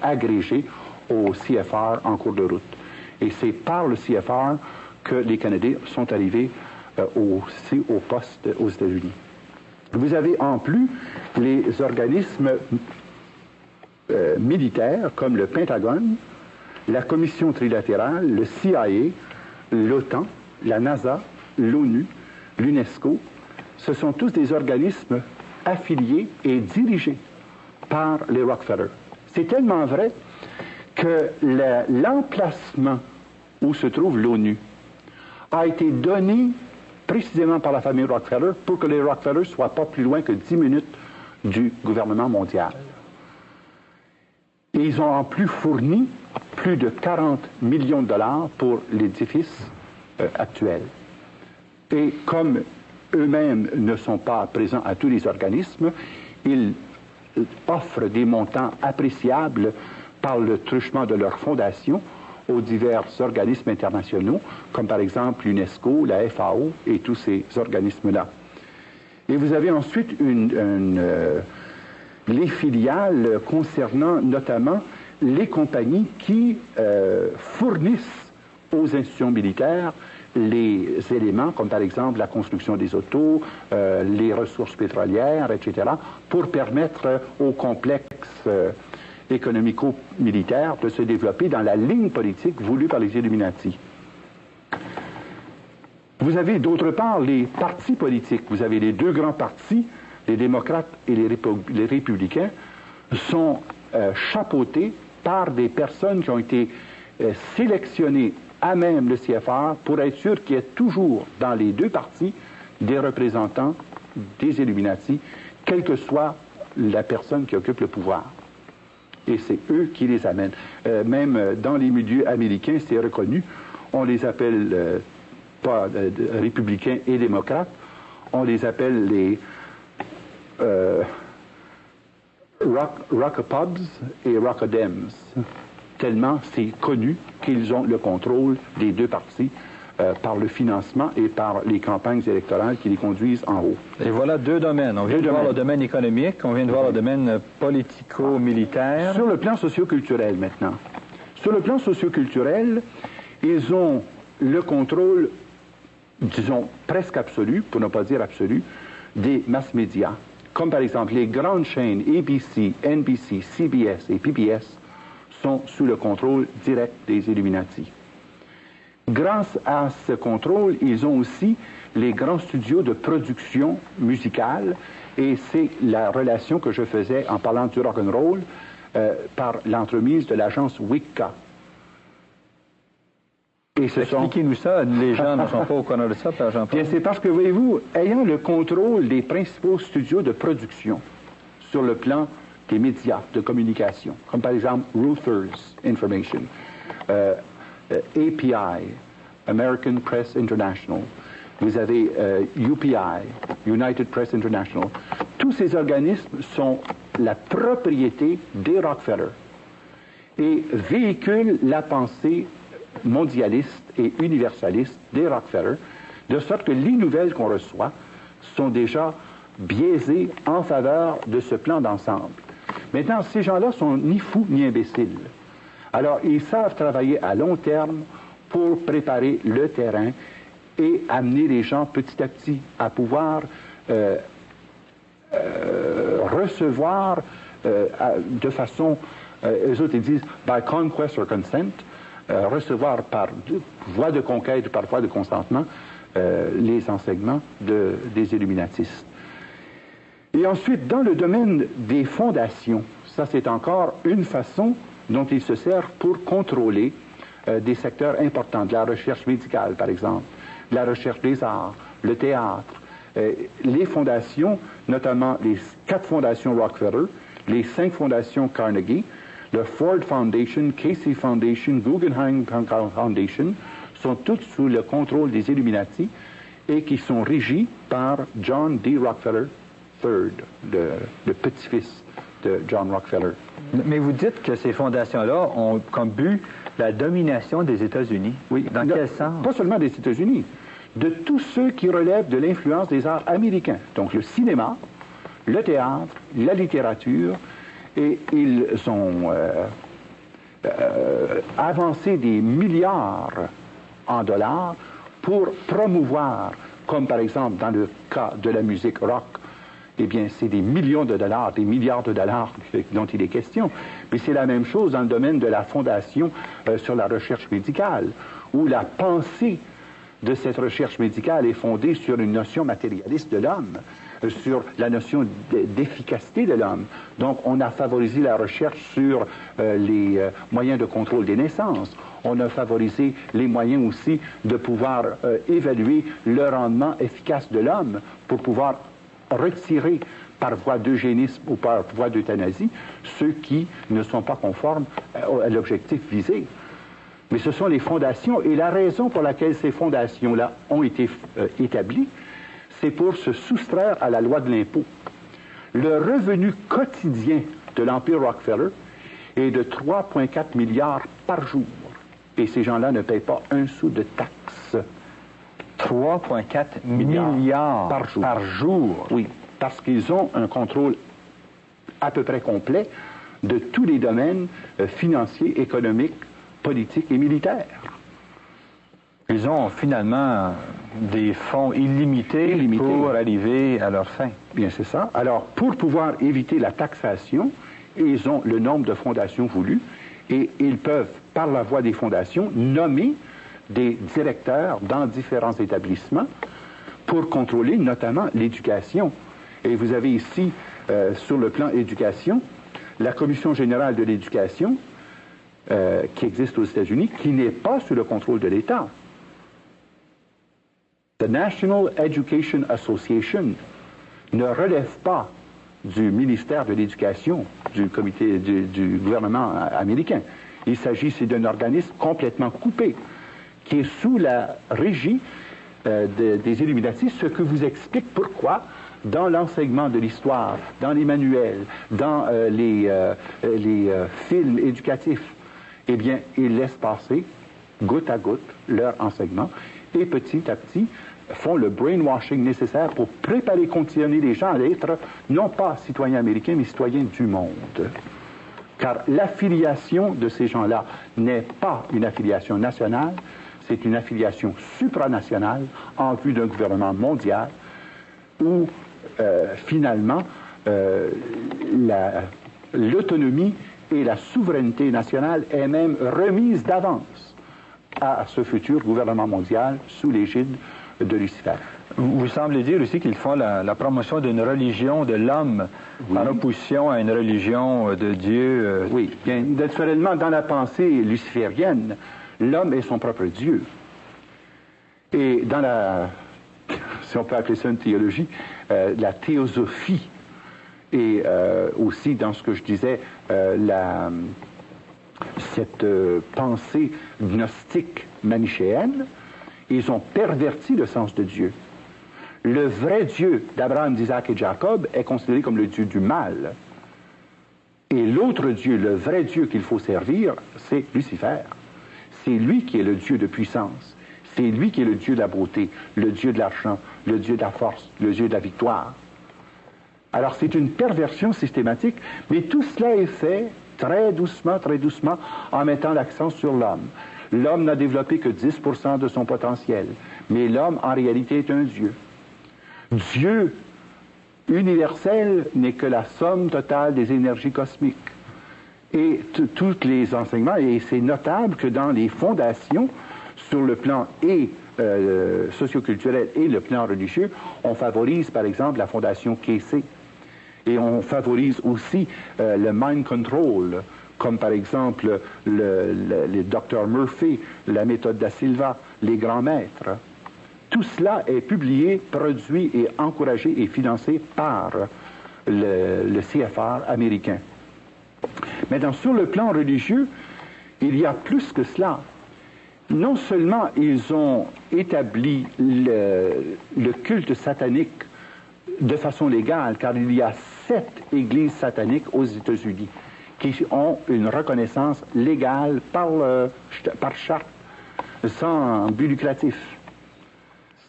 agrégés au CFR en cours de route. Et c'est par le CFR que les Canadiens sont arrivés aussi au poste aux États-Unis. Vous avez en plus les organismes militaires comme le Pentagone, la Commission trilatérale, le CIA, l'OTAN, la NASA, l'ONU, l'UNESCO. Ce sont tous des organismes affiliés et dirigés par les Rockefeller. C'est tellement vrai que l'emplacement où se trouve l'ONU a été donné précisément par la famille Rockefeller pour que les Rockefeller ne soient pas plus loin que 10 minutes du gouvernement mondial. Et ils ont en plus fourni plus de 40 millions de dollars pour l'édifice actuel. Et comme eux-mêmes ne sont pas présents à tous les organismes, ils offrent des montants appréciables par le truchement de leur fondation aux divers organismes internationaux, comme par exemple l'UNESCO, la FAO et tous ces organismes-là. Et vous avez ensuite les filiales concernant notamment les compagnies qui fournissent aux institutions militaires les éléments, comme par exemple la construction des autos, les ressources pétrolières, etc., pour permettre aux complexes économico-militaires de se développer dans la ligne politique voulue par les Illuminati. Vous avez d'autre part les partis politiques. Vous avez les deux grands partis, les démocrates et les républicains, sont chapeautés par des personnes qui ont été sélectionnées à même le CFR pour être sûr qu'il y ait toujours dans les deux partis des représentants des Illuminati quelle que soit la personne qui occupe le pouvoir. Et c'est eux qui les amènent. Même dans les milieux américains, c'est reconnu. On les appelle pas républicains et démocrates, on les appelle les rockapubs et rockadems, tellement c'est connu qu'ils ont le contrôle des deux partis par le financement et par les campagnes électorales qui les conduisent en haut. Et voilà deux domaines. On vient de voir le domaine économique, on vient de voir le domaine politico-militaire. Sur le plan socioculturel maintenant. Sur le plan socioculturel, ils ont le contrôle, disons, presque absolu, pour ne pas dire absolu, des mass médias. Comme par exemple les grandes chaînes ABC, NBC, CBS et PBS sont sous le contrôle direct des Illuminati. Grâce à ce contrôle, ils ont aussi les grands studios de production musicale, et c'est la relation que je faisais en parlant du rock'n'roll par l'entremise de l'agence Wicca. Expliquez-nous ça, les gens ne sont pas au courant de ça, Père Jean-Paul. Bien, c'est parce que, voyez-vous, ayant le contrôle des principaux studios de production sur le plan des médias de communication, comme par exemple Reuters Information, API, American Press International, vous avez UPI, United Press International, tous ces organismes sont la propriété des Rockefeller et véhiculent la pensée mondialiste et universaliste des Rockefeller, de sorte que les nouvelles qu'on reçoit sont déjà biaisées en faveur de ce plan d'ensemble. Maintenant, ces gens-là sont ni fous ni imbéciles. Alors, ils savent travailler à long terme pour préparer le terrain et amener les gens petit à petit à pouvoir recevoir de façon, eux autres ils disent, by conquest or consent, recevoir par voie de conquête ou par voie de consentement les enseignements des illuminatistes. Et ensuite, dans le domaine des fondations, ça c'est encore une façon dont ils se servent pour contrôler des secteurs importants, de la recherche médicale par exemple, de la recherche des arts, le théâtre, les fondations, notamment les 4 fondations Rockefeller, les 5 fondations Carnegie, le Ford Foundation, Casey Foundation, Guggenheim Foundation, sont toutes sous le contrôle des Illuminati et qui sont régis par John D. Rockefeller III, le petit-fils de John Rockefeller. Mais vous dites que ces fondations-là ont comme but la domination des États-Unis. Oui. Dans quel sens? Pas seulement des États-Unis, de tous ceux qui relèvent de l'influence des arts américains. Donc le cinéma, le théâtre, la littérature, et ils ont avancé des milliards en dollars pour promouvoir, comme par exemple dans le cas de la musique rock, eh bien, c'est des millions de dollars, des milliards de dollars dont il est question. Mais c'est la même chose dans le domaine de la fondation sur la recherche médicale, où la pensée de cette recherche médicale est fondée sur une notion matérialiste de l'homme, sur la notion d'efficacité de l'homme. Donc, on a favorisé la recherche sur les moyens de contrôle des naissances. On a favorisé les moyens aussi de pouvoir évaluer le rendement efficace de l'homme pour pouvoir retirer par voie d'eugénisme ou par voie d'euthanasie ceux qui ne sont pas conformes à l'objectif visé. Mais ce sont les fondations, et la raison pour laquelle ces fondations-là ont été établies, c'est pour se soustraire à la loi de l'impôt. Le revenu quotidien de l'Empire Rockefeller est de 3,4 milliards par jour. Et ces gens-là ne payent pas un sou de taxes. 3,4 milliards par jour. Oui, parce qu'ils ont un contrôle à peu près complet de tous les domaines financiers, économiques, politiques et militaires. Ils ont finalement des fonds illimités pour arriver à leur fin. Bien, c'est ça. Alors, pour pouvoir éviter la taxation, ils ont le nombre de fondations voulues et ils peuvent, par la voie des fondations, nommer des directeurs dans différents établissements pour contrôler notamment l'éducation. Et vous avez ici, sur le plan éducation, la Commission générale de l'éducation qui existe aux États-Unis, qui n'est pas sous le contrôle de l'État. The National Education Association ne relève pas du ministère de l'Éducation du gouvernement américain. Il s'agit ici d'un organisme complètement coupé, qui est sous la régie des Illuminati, ce que vous explique pourquoi, dans l'enseignement de l'histoire, dans les manuels, dans les films éducatifs, eh bien, ils laissent passer, goutte à goutte, leur enseignement, et petit à petit, font le brainwashing nécessaire pour préparer, conditionner les gens à être, non pas citoyens américains, mais citoyens du monde. Car l'affiliation de ces gens-là n'est pas une affiliation nationale, c'est une affiliation supranationale en vue d'un gouvernement mondial où, finalement, l'autonomie et la souveraineté nationale est même remise d'avance à ce futur gouvernement mondial sous l'égide de Lucifer. Vous semblez dire aussi qu'ils font la promotion d'une religion de l'homme en opposition à une religion de Dieu. Oui, bien, naturellement, dans la pensée luciférienne, l'homme est son propre Dieu. Et dans la, si on peut appeler ça une théologie, la théosophie, et aussi dans ce que je disais, cette pensée gnostique manichéenne, ils ont perverti le sens de Dieu. Le vrai Dieu d'Abraham, d'Isaac et de Jacob est considéré comme le Dieu du mal. Et l'autre Dieu, le vrai Dieu qu'il faut servir, c'est Lucifer. C'est lui qui est le Dieu de puissance. C'est lui qui est le Dieu de la beauté, le Dieu de l'argent, le Dieu de la force, le Dieu de la victoire. Alors c'est une perversion systématique, mais tout cela est fait très doucement, en mettant l'accent sur l'homme. L'homme n'a développé que 10% de son potentiel, mais l'homme en réalité est un Dieu. Dieu universel n'est que la somme totale des énergies cosmiques. Et tous les enseignements, et c'est notable que dans les fondations, sur le plan socioculturel et le plan religieux, on favorise par exemple la fondation Kesey. Et on favorise aussi le mind control, comme par exemple le Dr Murphy, la méthode da Silva, les grands maîtres. Tout cela est publié, produit et encouragé et financé par le CFR américain. Maintenant, sur le plan religieux, il y a plus que cela. Non seulement ils ont établi le culte satanique de façon légale, car il y a 7 églises sataniques aux États-Unis qui ont une reconnaissance légale par charte, sans but lucratif.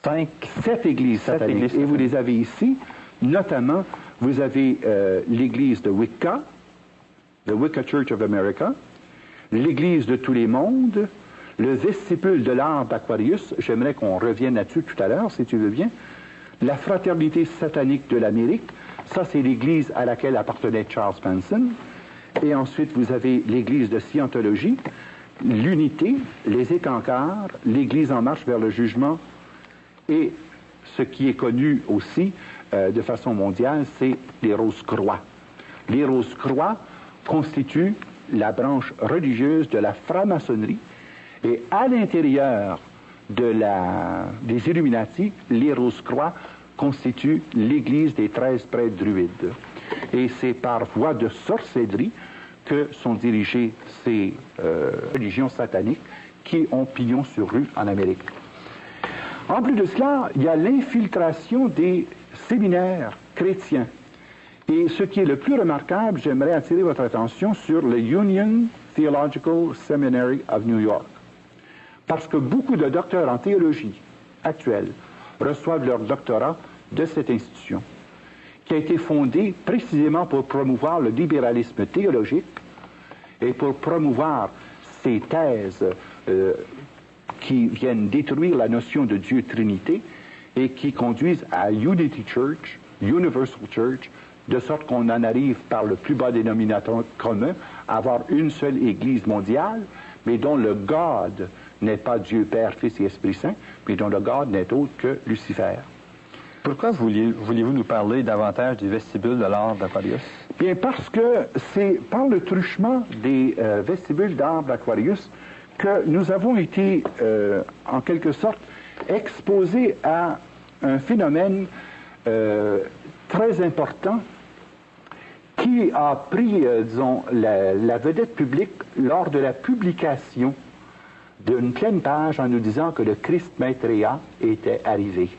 7 églises sataniques. Et vous les avez ici, notamment, vous avez l'église de Wicca, the Wicca Church of America, l'église de tous les mondes, le vestibule de l'art d'Aquarius, j'aimerais qu'on revienne là-dessus tout à l'heure, si tu veux bien, la fraternité satanique de l'Amérique, ça c'est l'église à laquelle appartenait Charles Manson, et ensuite vous avez l'église de Scientologie, l'unité, les écancars, l'église en marche vers le jugement, et ce qui est connu aussi de façon mondiale, c'est les Rose-Croix. Les Rose-Croix constituent la branche religieuse de la franc-maçonnerie, et à l'intérieur des Illuminati, les Rose-Croix constituent l'église des 13 prêtres druides. Et c'est par voie de sorcellerie que sont dirigées ces religions sataniques qui ont pignon sur rue en Amérique. En plus de cela, il y a l'infiltration des séminaires chrétiens. Et ce qui est le plus remarquable, j'aimerais attirer votre attention sur le Union Theological Seminary of New York. Parce que beaucoup de docteurs en théologie actuels reçoivent leur doctorat de cette institution, qui a été fondée précisément pour promouvoir le libéralisme théologique et pour promouvoir ces thèses qui viennent détruire la notion de Dieu Trinité et qui conduisent à Unity Church, Universal Church, de sorte qu'on en arrive par le plus bas dénominateur commun à avoir une seule Église mondiale, mais dont le God n'est pas Dieu Père, Fils et Esprit Saint, mais dont le God n'est autre que Lucifer. Pourquoi vouliez-vous nous parler davantage du vestibule de l'art d'Aquarius? Bien, parce que c'est par le truchement des vestibules d'art d'Aquarius que nous avons été, en quelque sorte, exposés à un phénomène très important qui a pris, disons, la vedette publique lors de la publication d'une pleine page en nous disant que le Christ Maitreya était arrivé.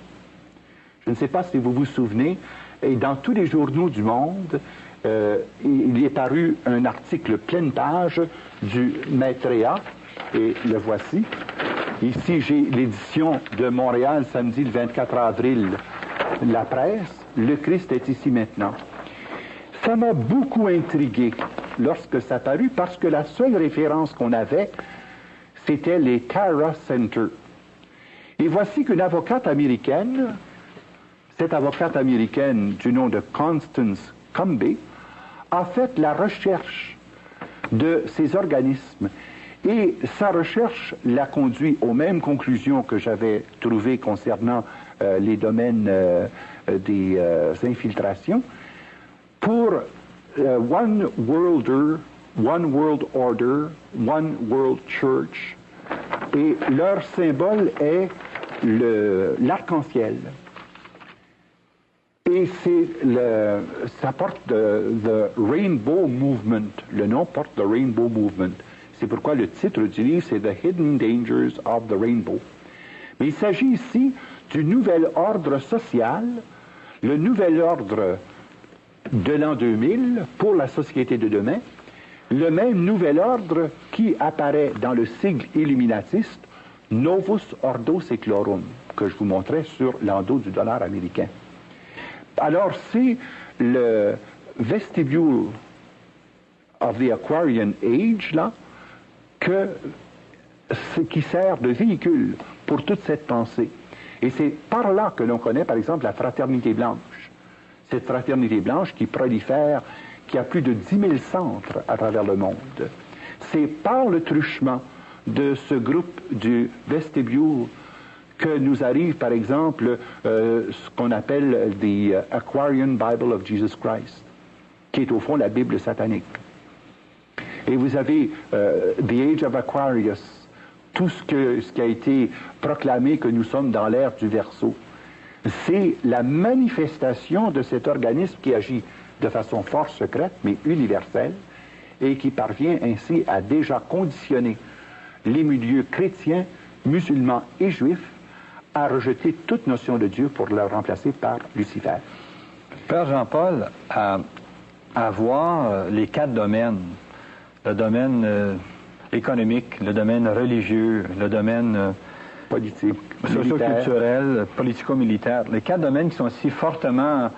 Je ne sais pas si vous vous souvenez, et dans tous les journaux du monde, il est paru un article pleine page du Maitreya, et le voici. Ici, j'ai l'édition de Montréal, samedi le 24 avril, la presse. Le Christ est ici maintenant. Ça m'a beaucoup intrigué lorsque ça parut, parce que la seule référence qu'on avait, c'était les Tara Center. Et voici qu'une avocate américaine, cette avocate américaine du nom de Constance Combe, a fait la recherche de ces organismes. Et sa recherche l'a conduit aux mêmes conclusions que j'avais trouvées concernant les domaines des infiltrations. Pour One World Order, One World Church, et leur symbole est l'arc-en-ciel. Et ça porte the Rainbow Movement. Le nom porte The Rainbow Movement. C'est pourquoi le titre du livre, c'est The Hidden Dangers of the Rainbow. Mais il s'agit ici du nouvel ordre social, le nouvel ordre de l'an 2000 pour la société de demain, le même nouvel ordre qui apparaît dans le sigle illuminatiste Novus Ordo Seclorum, que je vous montrais sur l'endos du dollar américain. Alors, c'est le vestibule of the Aquarian Age, là, qui sert de véhicule pour toute cette pensée. Et c'est par là que l'on connaît, par exemple, la fraternité blanche. Cette fraternité blanche qui prolifère, qui a plus de 10 000 centres à travers le monde. C'est par le truchement de ce groupe du vestibule que nous arrive, par exemple, ce qu'on appelle the Aquarian Bible of Jesus Christ, qui est au fond la Bible satanique. Et vous avez The Age of Aquarius, tout ce qui a été proclamé que nous sommes dans l'ère du Verseau. C'est la manifestation de cet organisme qui agit de façon fort secrète, mais universelle, et qui parvient ainsi à déjà conditionner les milieux chrétiens, musulmans et juifs à rejeter toute notion de Dieu pour le remplacer par Lucifer. Père Jean-Paul, à voir les 4 domaines, le domaine économique, le domaine religieux, le domaine politique, socio-culturel, politico-militaire, les 4 domaines qui sont si fortement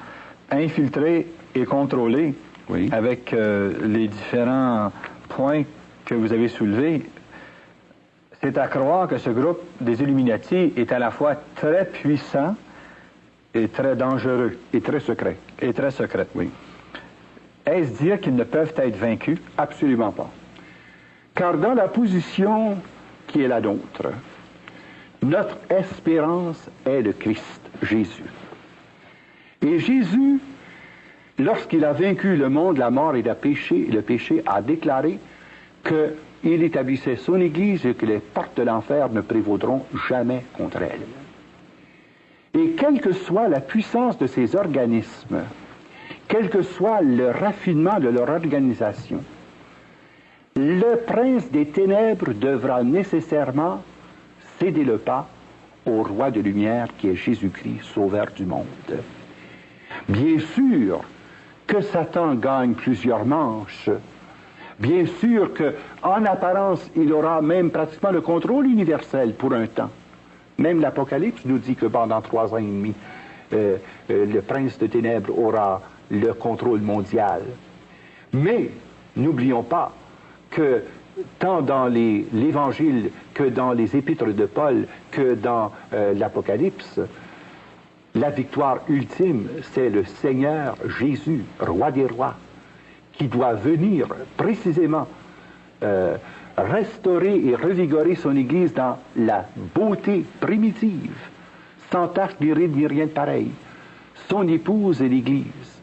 infiltrés et contrôlés, oui, avec les différents points que vous avez soulevés, c'est à croire que ce groupe des Illuminati est à la fois très puissant et très dangereux. Et très secret. Et très secret. Oui. Est-ce dire qu'ils ne peuvent être vaincus? Absolument pas. Car dans la position qui est la nôtre, notre espérance est le Christ, Jésus. Et Jésus, lorsqu'il a vaincu le monde, la mort et le péché, a déclaré qu'il établissait son Église et que les portes de l'enfer ne prévaudront jamais contre elle. Et quelle que soit la puissance de ces organismes, quel que soit le raffinement de leur organisation, le prince des ténèbres devra nécessairement céder le pas au roi de lumière qui est Jésus-Christ, sauveur du monde. Bien sûr que Satan gagne plusieurs manches. Bien sûr qu'en apparence, il aura même pratiquement le contrôle universel pour un temps. Même l'Apocalypse nous dit que pendant 3 ans et demi, le prince de ténèbres aura le contrôle mondial. Mais n'oublions pas que tant dans l'Évangile que dans les épîtres de Paul que dans l'Apocalypse, la victoire ultime, c'est le Seigneur Jésus, roi des rois, qui doit venir précisément restaurer et revigorer son Église dans la beauté primitive, sans tache ni ride ni rien de pareil. Son épouse est l'Église.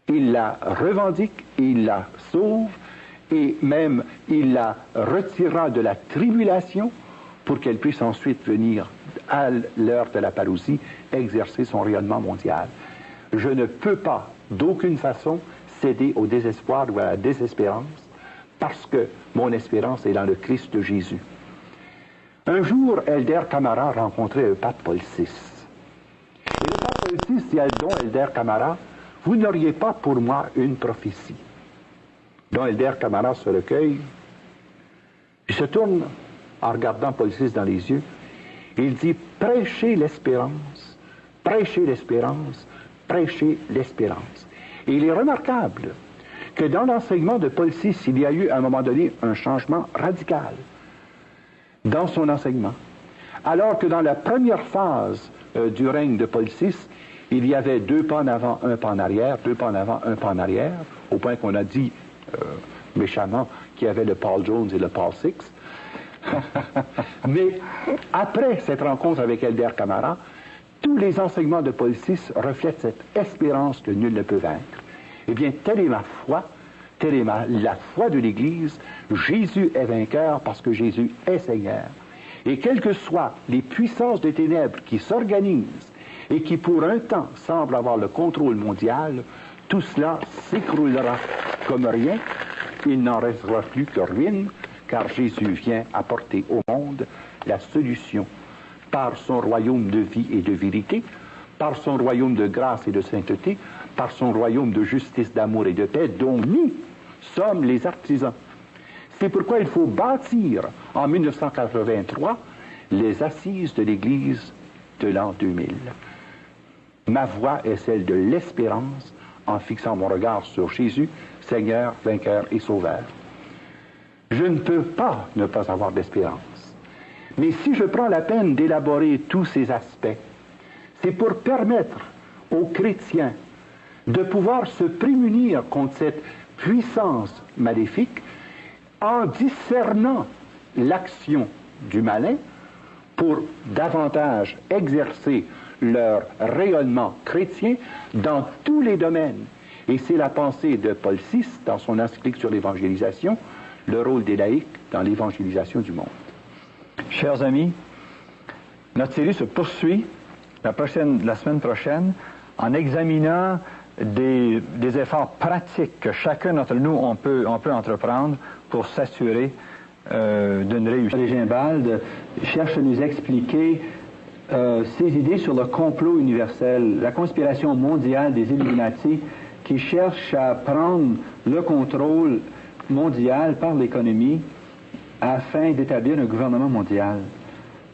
Il la revendique, il la sauve, et même il la retirera de la tribulation pour qu'elle puisse ensuite venir, à l'heure de la parousie, exercer son rayonnement mondial. Je ne peux pas, d'aucune façon, céder au désespoir ou à la désespérance, parce que mon espérance est dans le Christ Jésus. Un jour, Elder Camara rencontrait le pape Paul VI. Et le pape Paul VI dit à Don Elder Camara, « Vous n'auriez pas pour moi une prophétie. » Don Elder Camara se recueille, il se tourne en regardant Paul VI dans les yeux, et il dit, « Prêchez l'espérance, prêchez l'espérance, prêchez l'espérance. » Et il est remarquable que dans l'enseignement de Paul VI, il y a eu à un moment donné un changement radical dans son enseignement. Alors que dans la première phase du règne de Paul VI, il y avait 2 pas en avant, 1 pas en arrière, 2 pas en avant, 1 pas en arrière, au point qu'on a dit méchamment qu'il y avait le Paul Jones et le Paul VI. Mais après cette rencontre avec Elder Camara, tous les enseignements de Paul VI reflètent cette espérance que nul ne peut vaincre. Eh bien, telle est ma foi, telle est la foi de l'Église. Jésus est vainqueur parce que Jésus est Seigneur. Et quelles que soient les puissances des ténèbres qui s'organisent et qui pour un temps semblent avoir le contrôle mondial, tout cela s'écroulera comme rien. Il n'en restera plus que ruine, car Jésus vient apporter au monde la solution par son royaume de vie et de vérité, par son royaume de grâce et de sainteté, par son royaume de justice, d'amour et de paix, dont nous sommes les artisans. C'est pourquoi il faut bâtir en 1983 les assises de l'Église de l'an 2000. Ma voix est celle de l'espérance en fixant mon regard sur Jésus, Seigneur, vainqueur et sauveur. Je ne peux pas ne pas avoir d'espérance. Mais si je prends la peine d'élaborer tous ces aspects, c'est pour permettre aux chrétiens de pouvoir se prémunir contre cette puissance maléfique en discernant l'action du malin pour davantage exercer leur rayonnement chrétien dans tous les domaines. Et c'est la pensée de Paul VI dans son encyclique sur l'évangélisation, le rôle des laïcs dans l'évangélisation du monde. Chers amis, notre série se poursuit la semaine prochaine en examinant des efforts pratiques que chacun d'entre nous on peut entreprendre pour s'assurer d'une réussite. Gimbald cherche à nous expliquer ses idées sur le complot universel, la conspiration mondiale des Illuminati qui cherche à prendre le contrôle mondial par l'économie afin d'établir un gouvernement mondial.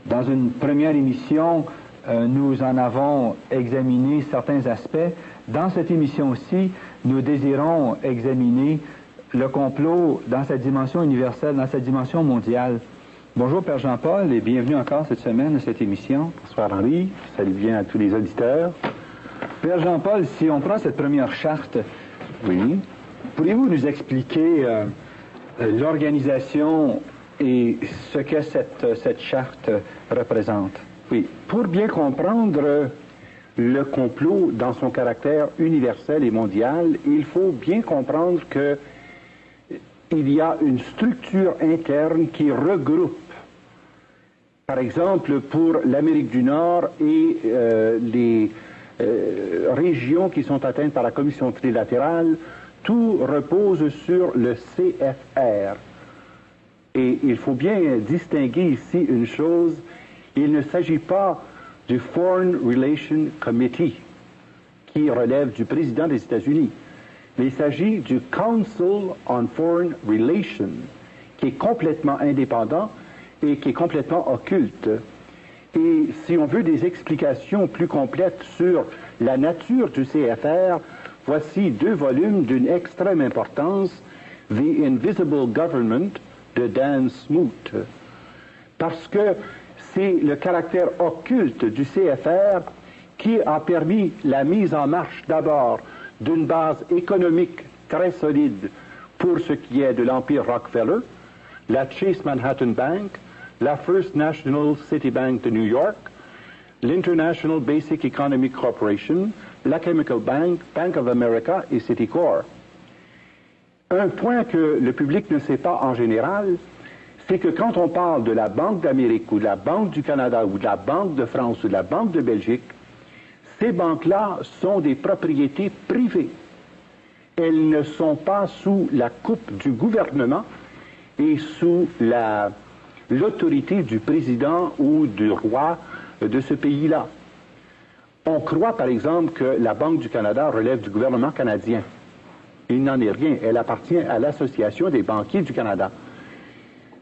Dans une première émission, nous en avons examiné certains aspects. Dans cette émission-ci, nous désirons examiner le complot dans sa dimension universelle, dans sa dimension mondiale. Bonjour Père Jean-Paul et bienvenue encore cette semaine à cette émission. Bonsoir Henri, salut bien à tous les auditeurs. Père Jean-Paul, si on prend cette première charte, Oui. Pourriez-vous nous expliquer l'organisation et ce que cette charte représente? Oui, pour bien comprendre le complot dans son caractère universel et mondial, il faut bien comprendre que il y a une structure interne qui regroupe, par exemple, pour l'Amérique du Nord et les régions qui sont atteintes par la Commission trilatérale, tout repose sur le CFR. Et il faut bien distinguer ici une chose, il ne s'agit pas du Foreign Relations Committee, qui relève du président des États-Unis, mais il s'agit du Council on Foreign Relations, qui est complètement indépendant et qui est complètement occulte. Et si on veut des explications plus complètes sur la nature du CFR, voici 2 volumes d'une extrême importance, The Invisible Government de Dan Smoot. Parce que c'est le caractère occulte du CFR qui a permis la mise en marche d'abord d'une base économique très solide pour ce qui est de l'Empire Rockefeller, la Chase Manhattan Bank, la First National City Bank de New York, l'International Basic Economic Corporation, la Chemical Bank, Bank of America et Citicorp. Un point que le public ne sait pas en général, c'est que quand on parle de la Banque d'Amérique ou de la Banque du Canada ou de la Banque de France ou de la Banque de Belgique, ces banques-là sont des propriétés privées. elles ne sont pas sous la coupe du gouvernement et sous l'autorité du président ou du roi de ce pays-là. On croit, par exemple, que la Banque du Canada relève du gouvernement canadien. Il n'en est rien. Elle appartient à l'Association des banquiers du Canada.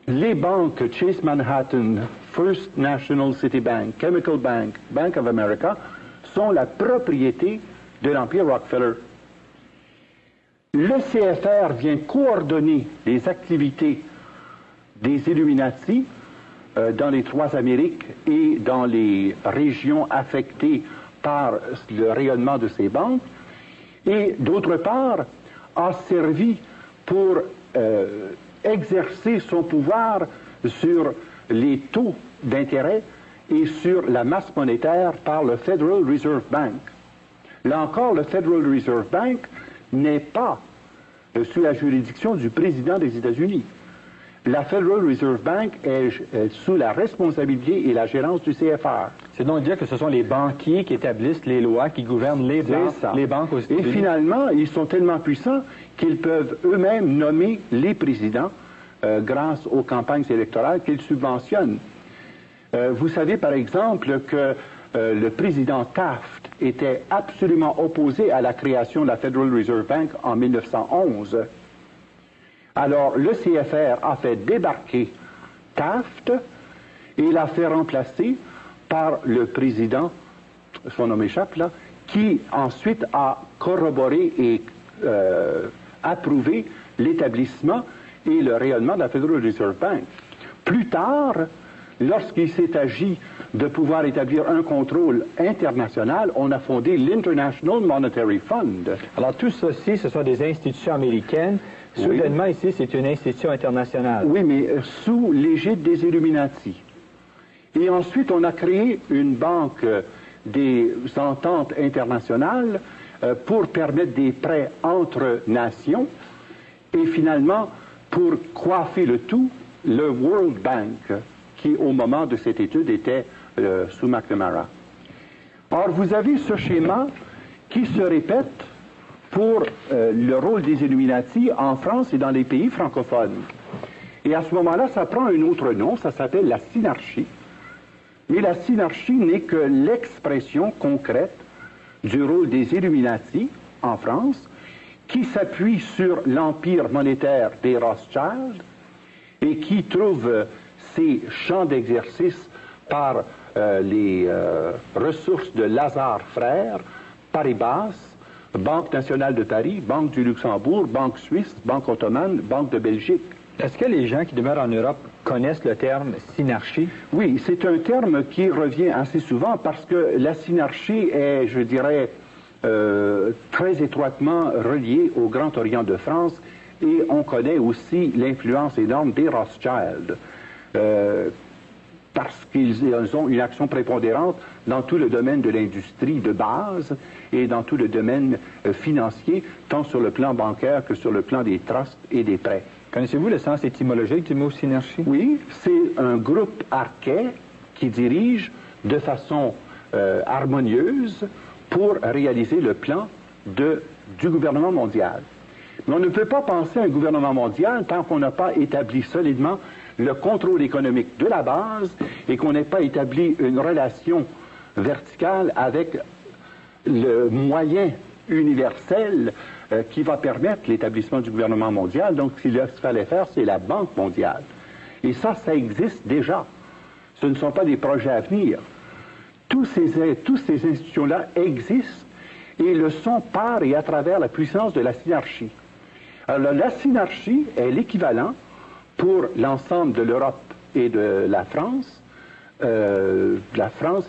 Les banques Chase Manhattan, First National City Bank, Chemical Bank, Bank of America sont la propriété de l'Empire Rockefeller. Le CFR vient coordonner les activités des Illuminati dans les trois Amériques et dans les régions affectées par le rayonnement de ces banques, et d'autre part a servi pour exercer son pouvoir sur les taux d'intérêt et sur la masse monétaire par le Federal Reserve Bank. Là encore, le Federal Reserve Bank n'est pas sous la juridiction du président des États-Unis. La Federal Reserve Bank est sous la responsabilité et la gérance du CFR. C'est donc dire que ce sont les banquiers qui établissent les lois, qui gouvernent les banques aux États-Unis. Et finalement, ils sont tellement puissants qu'ils peuvent eux-mêmes nommer les présidents grâce aux campagnes électorales qu'ils subventionnent. Vous savez, par exemple, que le président Taft était absolument opposé à la création de la Federal Reserve Bank en 1911. Alors, le CFR a fait débarquer Taft et l'a fait remplacer par le président, son nom m'échappe là, qui ensuite a corroboré et approuvé l'établissement et le rayonnement de la Federal Reserve Bank. Plus tard, lorsqu'il s'est agi de pouvoir établir un contrôle international, on a fondé l'International Monetary Fund. Alors tout ceci, ce sont des institutions américaines. Soudainement, oui. Ici, c'est une institution internationale. Oui, mais sous l'égide des Illuminati. Et ensuite, on a créé une banque des ententes internationales pour permettre des prêts entre nations. Et finalement, pour coiffer le tout, le World Bank, qui au moment de cette étude était sous McNamara. Or, vous avez ce schéma qui se répète pour le rôle des Illuminati en France et dans les pays francophones. Et à ce moment-là, ça prend un autre nom, ça s'appelle la synarchie. Mais la synarchie n'est que l'expression concrète du rôle des Illuminati en France, qui s'appuie sur l'empire monétaire des Rothschild et qui trouve ses champs d'exercice par les ressources de Lazare Frères, Paribas, Banque nationale de Paris, Banque du Luxembourg, Banque suisse, Banque ottomane, Banque de Belgique. Est-ce que les gens qui demeurent en Europe connaissent le terme synarchie? Oui, c'est un terme qui revient assez souvent parce que la synarchie est, je dirais, très étroitement reliée au Grand Orient de France et on connaît aussi l'influence énorme des Rothschild. Parce qu'ils ont une action prépondérante dans tout le domaine de l'industrie de base et dans tout le domaine financier, tant sur le plan bancaire que sur le plan des trusts et des prêts. Connaissez-vous le sens étymologique du mot synarchie? Oui, c'est un groupe arcais qui dirige de façon harmonieuse pour réaliser le plan du gouvernement mondial. Mais on ne peut pas penser à un gouvernement mondial tant qu'on n'a pas établi solidement le contrôle économique de la base et qu'on n'ait pas établi une relation verticale avec le moyen universel qui va permettre l'établissement du gouvernement mondial. Donc, ce qu'il fallait faire, c'est la Banque mondiale. Et ça existe déjà. Ce ne sont pas des projets à venir. Tous ces institutions-là existent et le sont par et à travers la puissance de la synarchie. Alors, la synarchie est l'équivalent pour l'ensemble de l'Europe et de la France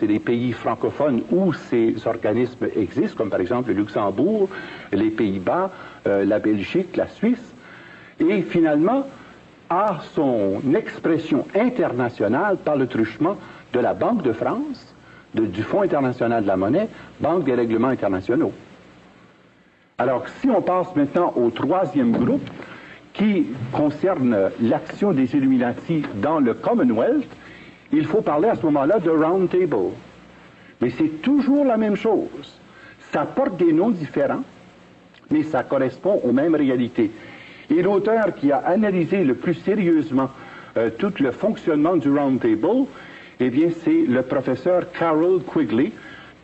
et des pays francophones où ces organismes existent, comme par exemple le Luxembourg, les Pays-Bas, la Belgique, la Suisse, et finalement a son expression internationale par le truchement de la Banque de France, du Fonds international de la monnaie, Banque des règlements internationaux. Alors, si on passe maintenant au troisième groupe, qui concerne l'action des Illuminati dans le Commonwealth, il faut parler à ce moment-là de Round Table. Mais c'est toujours la même chose. Ça porte des noms différents. mais ça correspond aux mêmes réalités. Et l'auteur qui a analysé le plus sérieusement tout le fonctionnement du Round Table, eh bien, c'est le professeur Carroll Quigley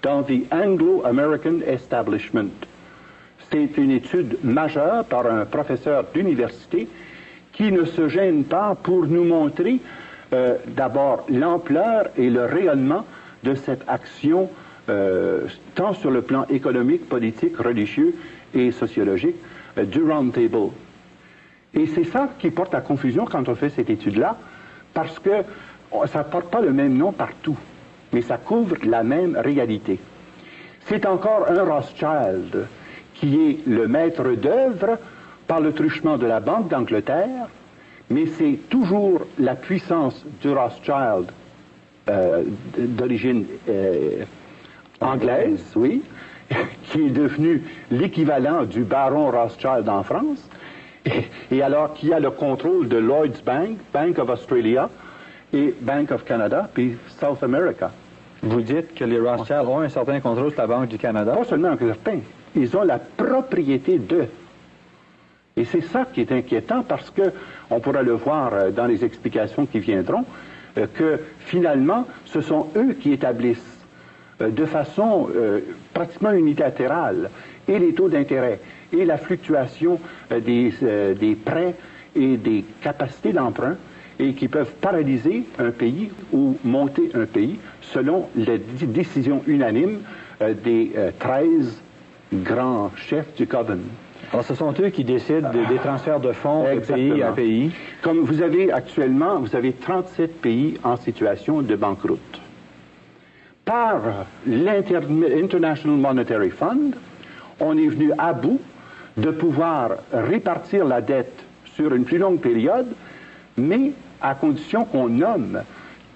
dans The Anglo-American Establishment. C'est une étude majeure par un professeur d'université qui ne se gêne pas pour nous montrer d'abord l'ampleur et le rayonnement de cette action, tant sur le plan économique, politique, religieux et sociologique du Round Table. Et c'est ça qui porte à confusion quand on fait cette étude-là, parce que ça ne porte pas le même nom partout, mais ça couvre la même réalité. C'est encore un Rothschild qui est le maître d'œuvre par le truchement de la Banque d'Angleterre, mais c'est toujours la puissance du Rothschild d'origine anglaise, oui, qui est devenu l'équivalent du baron Rothschild en France, et alors qui a le contrôle de Lloyds Bank, Bank of Australia et Bank of Canada, puis South America. Vous dites que les Rothschild ont un certain contrôle sur la Banque du Canada? Pas seulement un certain, ils ont la propriété d'eux. Et c'est ça qui est inquiétant parce que, on pourra le voir dans les explications qui viendront, que finalement, ce sont eux qui établissent de façon pratiquement unilatérale et les taux d'intérêt et la fluctuation des prêts et des capacités d'emprunt et qui peuvent paralyser un pays ou monter un pays selon les décisions unanimes des 13 grands chefs du Coven. Alors, ce sont eux qui décident des transferts de fonds de pays à pays. Comme vous avez actuellement, vous avez 37 pays en situation de banqueroute. Par l'International Monetary Fund, on est venu à bout de pouvoir répartir la dette sur une plus longue période, mais à condition qu'on nomme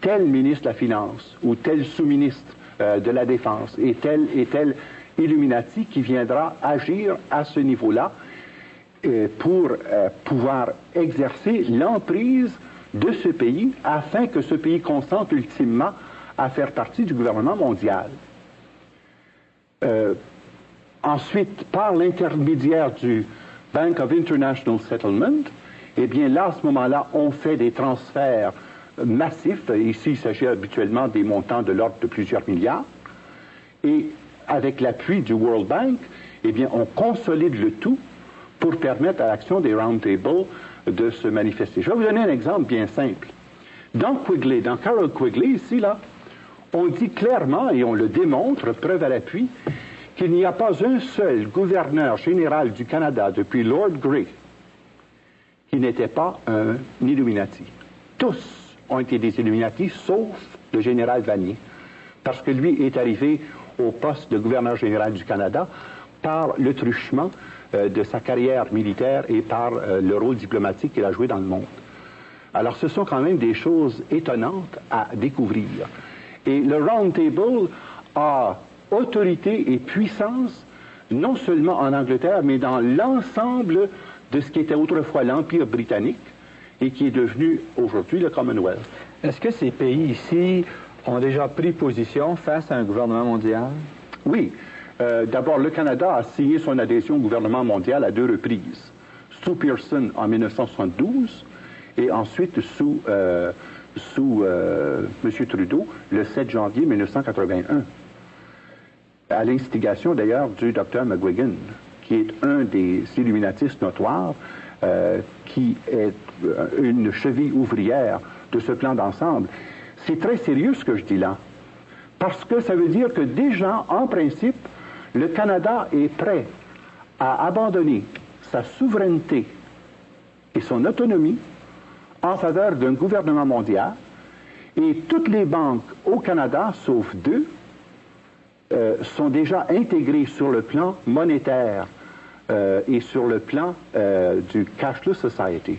tel ministre de la Finance ou tel sous-ministre de la Défense et tel Illuminati qui viendra agir à ce niveau-là pour pouvoir exercer l'emprise de ce pays afin que ce pays consente ultimement à faire partie du gouvernement mondial. Ensuite, par l'intermédiaire du Bank of International Settlement, eh bien là, à ce moment-là, on fait des transferts massifs. Ici, il s'agit habituellement des montants de l'ordre de plusieurs milliards. Et avec l'appui du World Bank, eh bien, on consolide le tout pour permettre à l'action des Round Table de se manifester. Je vais vous donner un exemple bien simple. Dans Quigley, dans Carroll Quigley, ici, là, on dit clairement, et on le démontre, preuve à l'appui, qu'il n'y a pas un seul gouverneur général du Canada depuis Lord Grey qui n'était pas un Illuminati. Tous ont été des Illuminati, sauf le général Vanier, parce que lui est arrivé au poste de gouverneur général du Canada par le truchement de sa carrière militaire et par le rôle diplomatique qu'il a joué dans le monde. Alors ce sont quand même des choses étonnantes à découvrir. Et le Round Table a autorité et puissance non seulement en Angleterre, mais dans l'ensemble de ce qui était autrefois l'Empire britannique et qui est devenu aujourd'hui le Commonwealth. Est-ce que ces pays ici ont déjà pris position face à un gouvernement mondial? Oui. D'abord, le Canada a signé son adhésion au gouvernement mondial à 2 reprises. Sous Pearson en 1972 et ensuite sous M. Trudeau le 7 janvier 1981. À l'instigation d'ailleurs du Dr McGuigan, qui est un des illuminatistes notoires, qui est une cheville ouvrière de ce plan d'ensemble. C'est très sérieux ce que je dis là, parce que ça veut dire que déjà, en principe, le Canada est prêt à abandonner sa souveraineté et son autonomie en faveur d'un gouvernement mondial, et toutes les banques au Canada, sauf 2, sont déjà intégrées sur le plan monétaire et sur le plan du Cashless Society.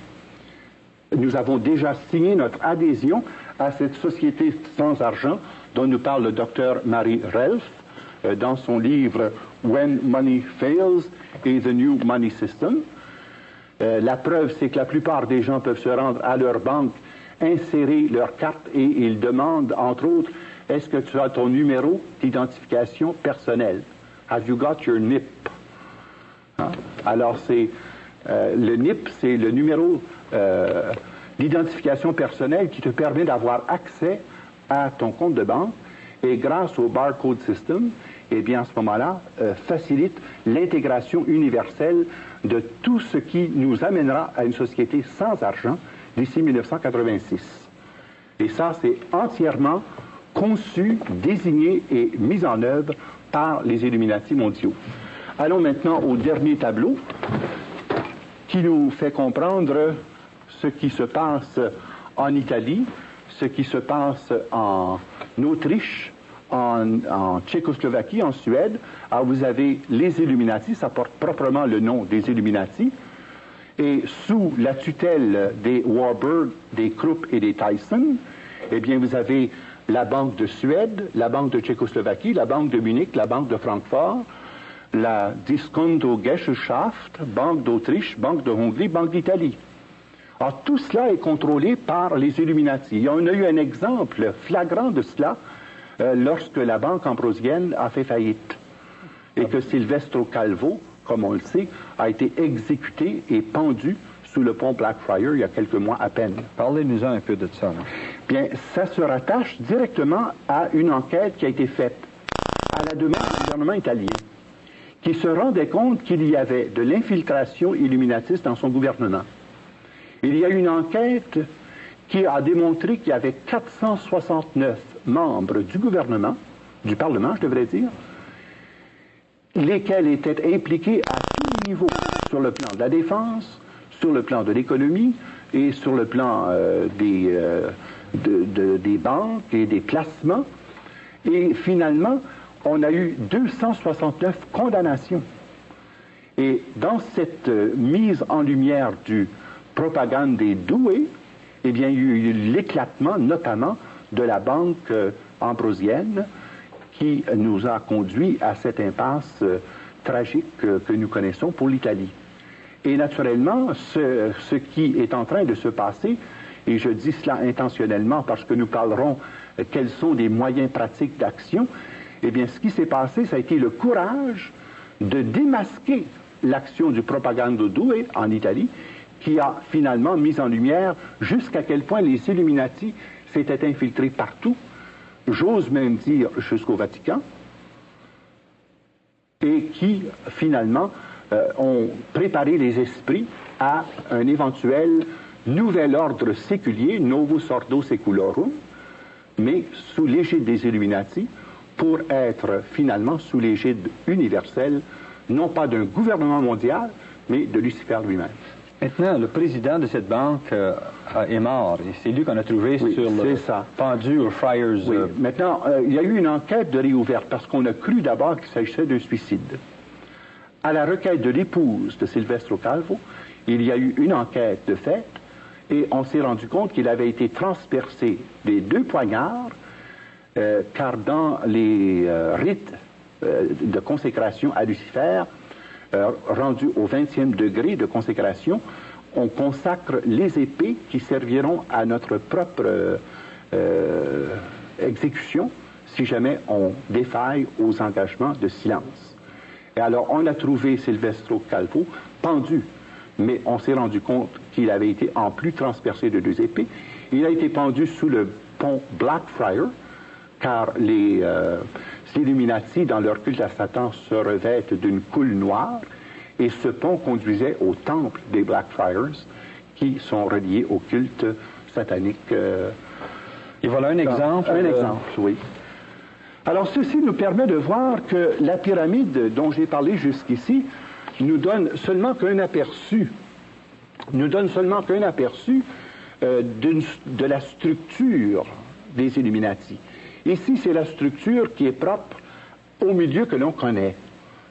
Nous avons déjà signé notre adhésion à cette société sans argent dont nous parle le docteur Mary Relf dans son livre When Money Fails et The New Money System. La preuve, c'est que la plupart des gens peuvent se rendre à leur banque, insérer leur carte et ils demandent, entre autres, est-ce que tu as ton numéro d'identification personnelle? Have you got your NIP? Hein? Alors, c'est le NIP, c'est le numéro d'identification personnelle qui te permet d'avoir accès à ton compte de banque et grâce au barcode system, eh bien, à ce moment-là, facilite l'intégration universelle de tout ce qui nous amènera à une société sans argent d'ici 1986. Et ça, c'est entièrement conçu, désigné et mis en œuvre par les Illuminati mondiaux. Allons maintenant au dernier tableau qui nous fait comprendre ce qui se passe en Italie, ce qui se passe en Autriche, en Tchécoslovaquie, en Suède. Alors vous avez les Illuminati, ça porte proprement le nom des Illuminati, et sous la tutelle des Warburg, des Krupp et des Tyson, eh bien vous avez la Banque de Suède, la Banque de Tchécoslovaquie, la Banque de Munich, la Banque de Francfort, la Diskontogesellschaft, Banque d'Autriche, Banque de Hongrie, Banque d'Italie. Alors tout cela est contrôlé par les Illuminati. On a eu un exemple flagrant de cela lorsque la Banque ambrosienne a fait faillite et que Silvestro Calvo, comme on le sait, a été exécuté et pendu sous le pont Blackfriars il y a quelques mois à peine. Parlez-nous un peu de ça. Là. Bien, ça se rattache directement à une enquête qui a été faite à la demande du gouvernement italien, qui se rendait compte qu'il y avait de l'infiltration illuminatiste dans son gouvernement. Il y a une enquête qui a démontré qu'il y avait 469 membres du gouvernement, du Parlement, je devrais dire, lesquels étaient impliqués à tous les niveaux, sur le plan de la défense, sur le plan de l'économie et sur le plan des banques et des placements. Et finalement, on a eu 269 condamnations. Et dans cette mise en lumière du propagande des doués, eh bien, il y a eu l'éclatement, notamment, de la banque ambrosienne qui nous a conduit à cette impasse tragique que nous connaissons pour l'Italie. Et naturellement, ce qui est en train de se passer, et je dis cela intentionnellement parce que nous parlerons quels sont les moyens pratiques d'action, eh bien, ce qui s'est passé, ça a été le courage de démasquer l'action du propagando doué en Italie, qui a finalement mis en lumière jusqu'à quel point les Illuminati s'étaient infiltrés partout, j'ose même dire jusqu'au Vatican, et qui finalement ont préparé les esprits à un éventuel nouvel ordre séculier, Novus Ordo Seculorum, mais sous l'égide des Illuminati, pour être finalement sous l'égide universelle, non pas d'un gouvernement mondial, mais de Lucifer lui-même. Maintenant, le président de cette banque est mort, et c'est lui qu'on a trouvé sur le pendu au Friars. Oui. Maintenant, il y a eu une enquête de réouverte, parce qu'on a cru d'abord qu'il s'agissait d'un suicide. À la requête de l'épouse de Silvestro Calvo, il y a eu une enquête de fait, et on s'est rendu compte qu'il avait été transpercé des 2 poignards, car dans les rites de consécration à Lucifer, rendu au 20e degré de consécration, on consacre les épées qui serviront à notre propre exécution si jamais on défaille aux engagements de silence. Et alors, on a trouvé Silvestro Calvo pendu, mais on s'est rendu compte qu'il avait été en plus transpercé de 2 épées. Il a été pendu sous le pont Blackfriars, car les Illuminati, dans leur culte à Satan, se revêtent d'une coule noire, et ce pont conduisait au temple des Blackfriars, qui sont reliés au culte satanique. Et voilà un exemple. Un exemple, oui. Alors, ceci nous permet de voir que la pyramide dont j'ai parlé jusqu'ici nous donne seulement qu'un aperçu, de la structure des Illuminati. Ici, c'est la structure qui est propre au milieu que l'on connaît,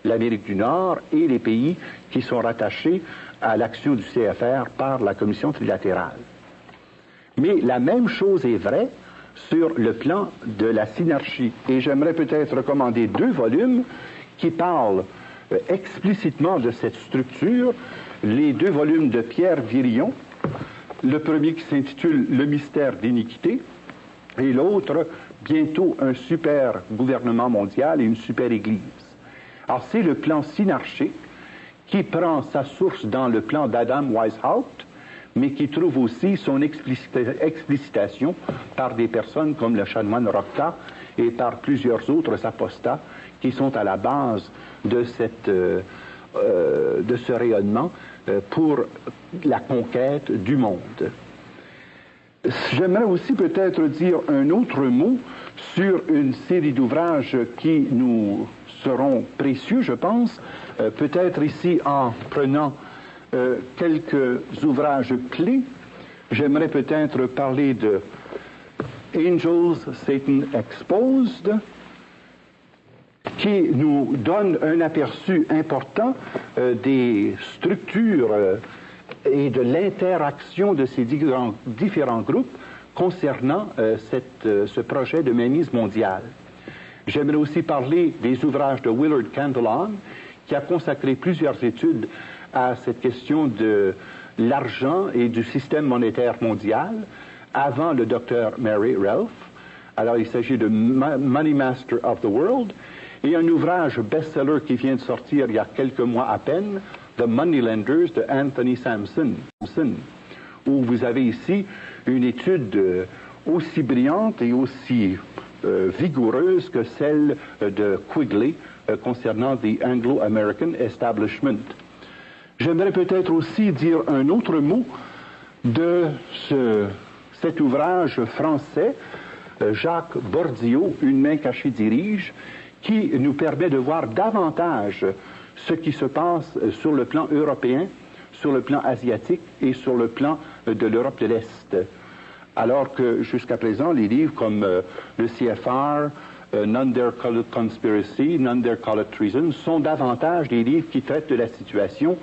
l'Amérique du Nord et les pays qui sont rattachés à l'action du CFR par la Commission trilatérale. Mais la même chose est vraie sur le plan de la synarchie. Et j'aimerais peut-être recommander 2 volumes qui parlent explicitement de cette structure, les 2 volumes de Pierre Virion, le premier qui s'intitule « Le mystère d'iniquité » et l'autre « Bientôt un super gouvernement mondial et une super église ». Alors c'est le plan synarchique qui prend sa source dans le plan d'Adam Weishaupt, mais qui trouve aussi son explicitation par des personnes comme le chanoine Rocca et par plusieurs autres apostats qui sont à la base de ce rayonnement pour la conquête du monde. J'aimerais aussi peut-être dire un autre mot sur une série d'ouvrages qui nous seront précieux, je pense, peut-être ici en prenant quelques ouvrages clés. J'aimerais peut-être parler de Angels, Satan Exposed, qui nous donne un aperçu important des structures et de l'interaction de ces différents groupes concernant ce projet de mainmise mondiale. J'aimerais aussi parler des ouvrages de Willard Cantillon, qui a consacré plusieurs études à cette question de l'argent et du système monétaire mondial, avant le docteur Mary Relf. Alors, il s'agit de Money Master of the World, et un ouvrage best-seller qui vient de sortir il y a quelques mois à peine, The Moneylenders de Anthony Sampson, où vous avez ici une étude aussi brillante et aussi vigoureuse que celle de Quigley concernant The Anglo-American Establishment. J'aimerais peut-être aussi dire un autre mot de cet ouvrage français, Jacques Bordiot, Une main cachée dirige, qui nous permet de voir davantage ce qui se passe sur le plan européen, sur le plan asiatique et sur le plan de l'Europe de l'Est. Alors que jusqu'à présent, les livres comme le CFR, None Dare Call It Conspiracy, None Dare Call It Treason sont davantage des livres qui traitent de la situation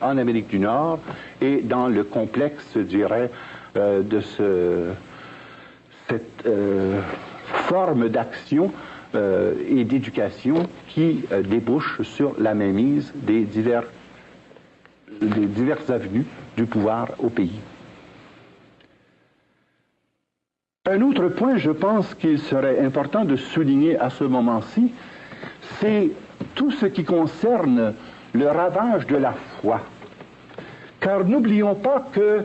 en Amérique du Nord et dans le complexe, je dirais, de cette forme d'action et d'éducation qui débouche sur la mainmise des diverses avenues du pouvoir au pays. Un autre point, je pense qu'il serait important de souligner à ce moment-ci, c'est tout ce qui concerne le ravage de la foi. Car n'oublions pas que,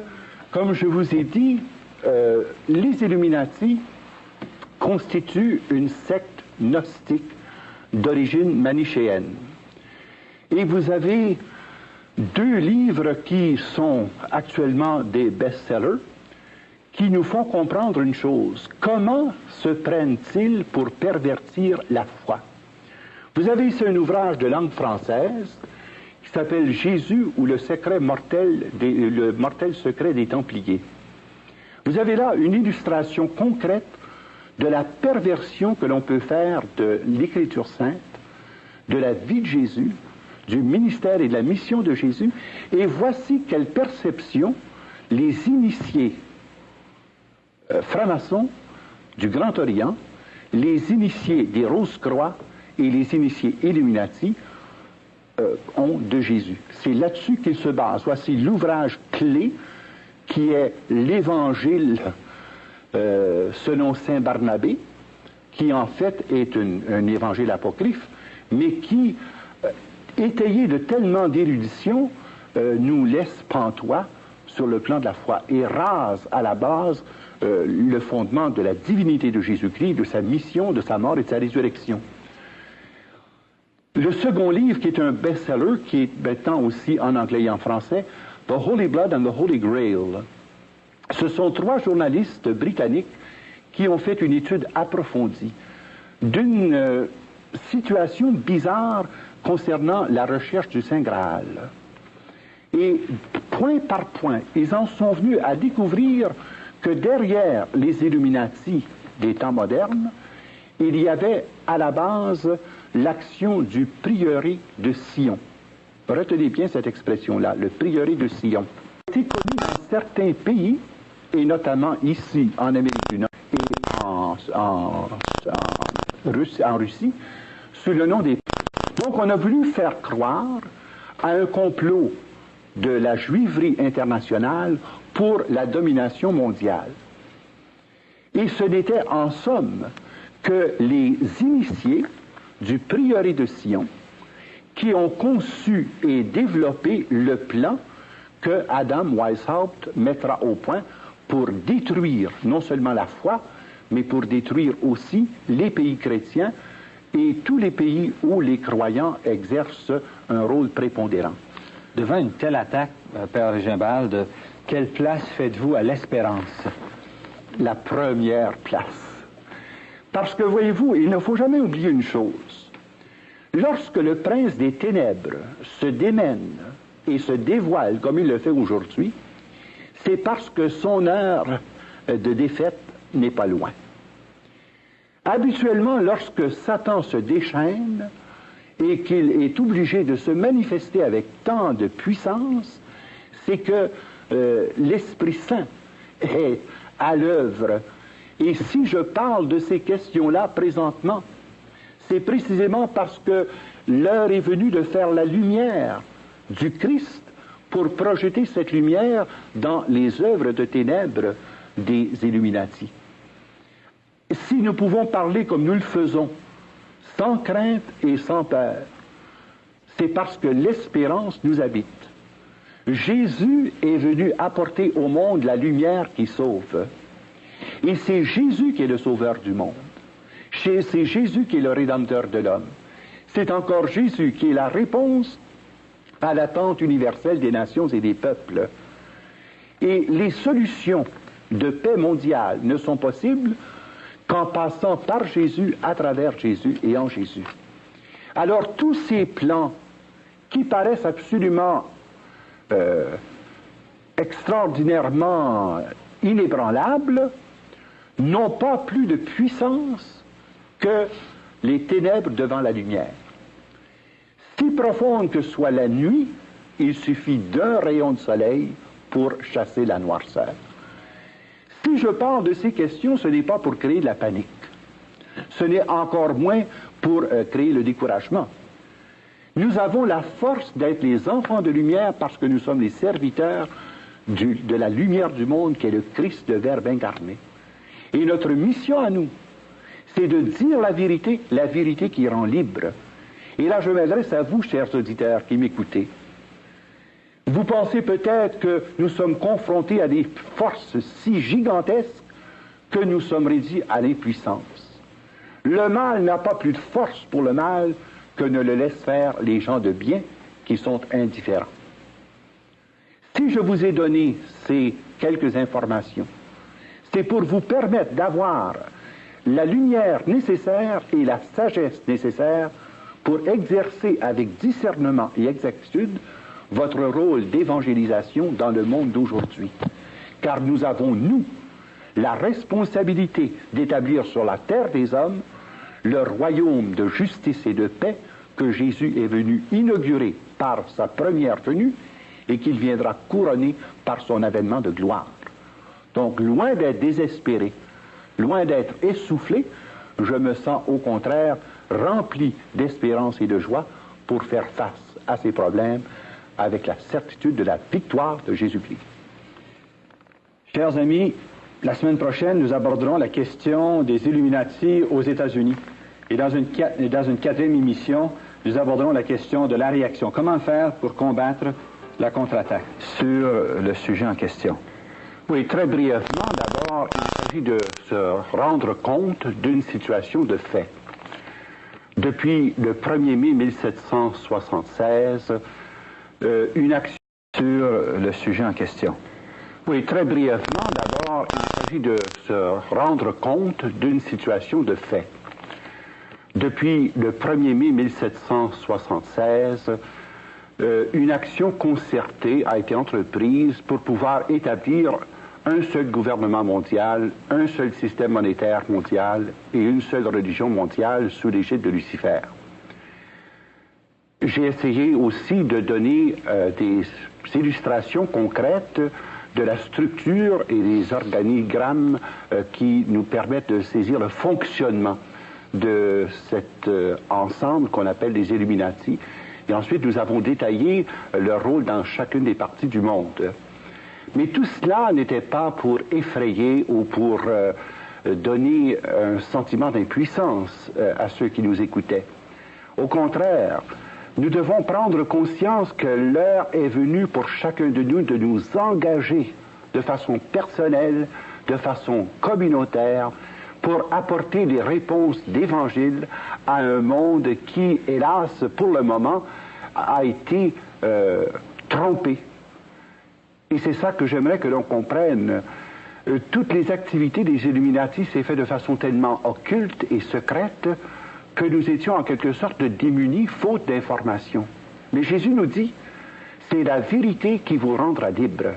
comme je vous ai dit, les Illuminati constituent une secte gnostique d'origine manichéenne. Et vous avez deux livres qui sont actuellement des best-sellers, qui nous font comprendre une chose. Comment se prennent-ils pour pervertir la foi? Vous avez ici un ouvrage de langue française qui s'appelle Jésus ou le mortel secret des Templiers. Vous avez là une illustration concrète de la perversion que l'on peut faire de l'Écriture sainte, de la vie de Jésus, du ministère et de la mission de Jésus, et voici quelle perception les initiés francs-maçons du Grand Orient, les initiés des Rose-Croix et les initiés Illuminati ont de Jésus. C'est là-dessus qu'ils se basent. Voici l'ouvrage clé qui est l'Évangile selon saint Barnabé, qui en fait est un évangile apocryphe, mais qui, étayé de tellement d'érudition, nous laisse pantois sur le plan de la foi et rase à la base le fondement de la divinité de Jésus-Christ, de sa mission, de sa mort et de sa résurrection. Le second livre, qui est un best-seller, qui est maintenant aussi en anglais et en français, The Holy Blood and the Holy Grail. Ce sont trois journalistes britanniques qui ont fait une étude approfondie d'une situation bizarre concernant la recherche du Saint Graal. Et point par point, ils en sont venus à découvrir que derrière les Illuminati des temps modernes, il y avait à la base l'action du prieuré de Sion. Retenez bien cette expression-là, le prieuré de Sion. C'est connu dans certains pays, et notamment ici en Amérique du Nord et en Russie, sous le nom des... Donc on a voulu faire croire à un complot de la juiverie internationale pour la domination mondiale. Et ce n'était en somme que les initiés du prieuré de Sion qui ont conçu et développé le plan que Adam Weishaupt mettra au point pour détruire non seulement la foi, mais pour détruire aussi les pays chrétiens et tous les pays où les croyants exercent un rôle prépondérant. Devant une telle attaque, Père Regimbald, quelle place faites-vous à l'espérance? La première place. Parce que, voyez-vous, il ne faut jamais oublier une chose. Lorsque le prince des ténèbres se démène et se dévoile comme il le fait aujourd'hui, c'est parce que son heure de défaite n'est pas loin. Habituellement, lorsque Satan se déchaîne et qu'il est obligé de se manifester avec tant de puissance, c'est que l'Esprit Saint est à l'œuvre. Et si je parle de ces questions-là présentement, c'est précisément parce que l'heure est venue de faire la lumière du Christ pour projeter cette lumière dans les œuvres de ténèbres des Illuminati. Si nous pouvons parler comme nous le faisons, sans crainte et sans peur, c'est parce que l'espérance nous habite. Jésus est venu apporter au monde la lumière qui sauve. Et c'est Jésus qui est le sauveur du monde. C'est Jésus qui est le rédempteur de l'homme. C'est encore Jésus qui est la réponse à l'attente universelle des nations et des peuples. Et les solutions de paix mondiale ne sont possibles qu'en passant par Jésus, à travers Jésus et en Jésus. Alors tous ces plans qui paraissent absolument extraordinairement inébranlables n'ont pas plus de puissance que les ténèbres devant la lumière. Si profonde que soit la nuit, il suffit d'un rayon de soleil pour chasser la noirceur. Si je parle de ces questions, ce n'est pas pour créer de la panique. Ce n'est encore moins pour créer le découragement. Nous avons la force d'être les enfants de lumière parce que nous sommes les serviteurs de la lumière du monde qui est le Christ, le Verbe incarné. Et notre mission à nous, c'est de dire la vérité qui rend libre. Et là, je m'adresse à vous, chers auditeurs qui m'écoutez. Vous pensez peut-être que nous sommes confrontés à des forces si gigantesques que nous sommes réduits à l'impuissance. Le mal n'a pas plus de force pour le mal que ne le laissent faire les gens de bien qui sont indifférents. Si je vous ai donné ces quelques informations, c'est pour vous permettre d'avoir la lumière nécessaire et la sagesse nécessaire pour exercer avec discernement et exactitude votre rôle d'évangélisation dans le monde d'aujourd'hui. Car nous avons, nous, la responsabilité d'établir sur la terre des hommes le royaume de justice et de paix que Jésus est venu inaugurer par sa première venue et qu'il viendra couronner par son avènement de gloire. Donc, loin d'être désespéré, loin d'être essoufflé, je me sens au contraire rempli d'espérance et de joie pour faire face à ces problèmes avec la certitude de la victoire de Jésus-Christ. Chers amis, la semaine prochaine, nous aborderons la question des Illuminati aux États-Unis. Et dans une quatrième émission, nous aborderons la question de la réaction. Comment faire pour combattre la contre-attaque? Sur le sujet en question. Oui, très brièvement, d'abord, il s'agit de se rendre compte d'une situation de fait. Depuis le 1er mai 1776, une action sur le sujet en question. Oui, très brièvement, d'abord, il s'agit de se rendre compte d'une situation de fait. Depuis le 1er mai 1776, une action concertée a été entreprise pour pouvoir établir un seul gouvernement mondial, un seul système monétaire mondial et une seule religion mondiale sous l'égide de Lucifer. J'ai essayé aussi de donner des illustrations concrètes de la structure et des organigrammes qui nous permettent de saisir le fonctionnement de cet ensemble qu'on appelle les Illuminati. Et ensuite, nous avons détaillé leur rôle dans chacune des parties du monde. Mais tout cela n'était pas pour effrayer ou pour donner un sentiment d'impuissance à ceux qui nous écoutaient. Au contraire, Nous devons prendre conscience que l'heure est venue pour chacun de nous engager de façon personnelle, de façon communautaire, pour apporter des réponses d'Évangile à un monde qui, hélas, pour le moment, a été trompé. Et c'est ça que j'aimerais que l'on comprenne. Toutes les activités des Illuminati s'est fait de façon tellement occulte et secrète que nous étions en quelque sorte démunis, faute d'informations. Mais Jésus nous dit, c'est la vérité qui vous rendra libre.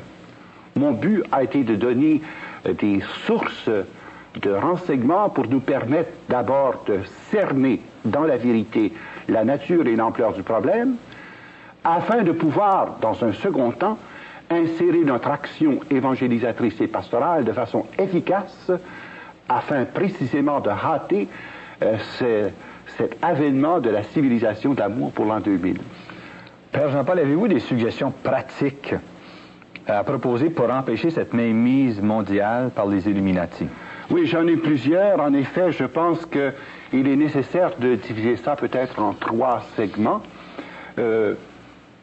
Mon but a été de donner des sources de renseignements pour nous permettre d'abord de cerner dans la vérité la nature et l'ampleur du problème, afin de pouvoir, dans un second temps, insérer notre action évangélisatrice et pastorale de façon efficace, afin précisément de hâter cet avènement de la civilisation d'amour pour l'an 2000. Père Jean-Paul, avez-vous des suggestions pratiques à proposer pour empêcher cette mainmise mondiale par les Illuminati? Oui, j'en ai plusieurs. En effet, je pense qu'il est nécessaire de diviser ça peut-être en 3 segments.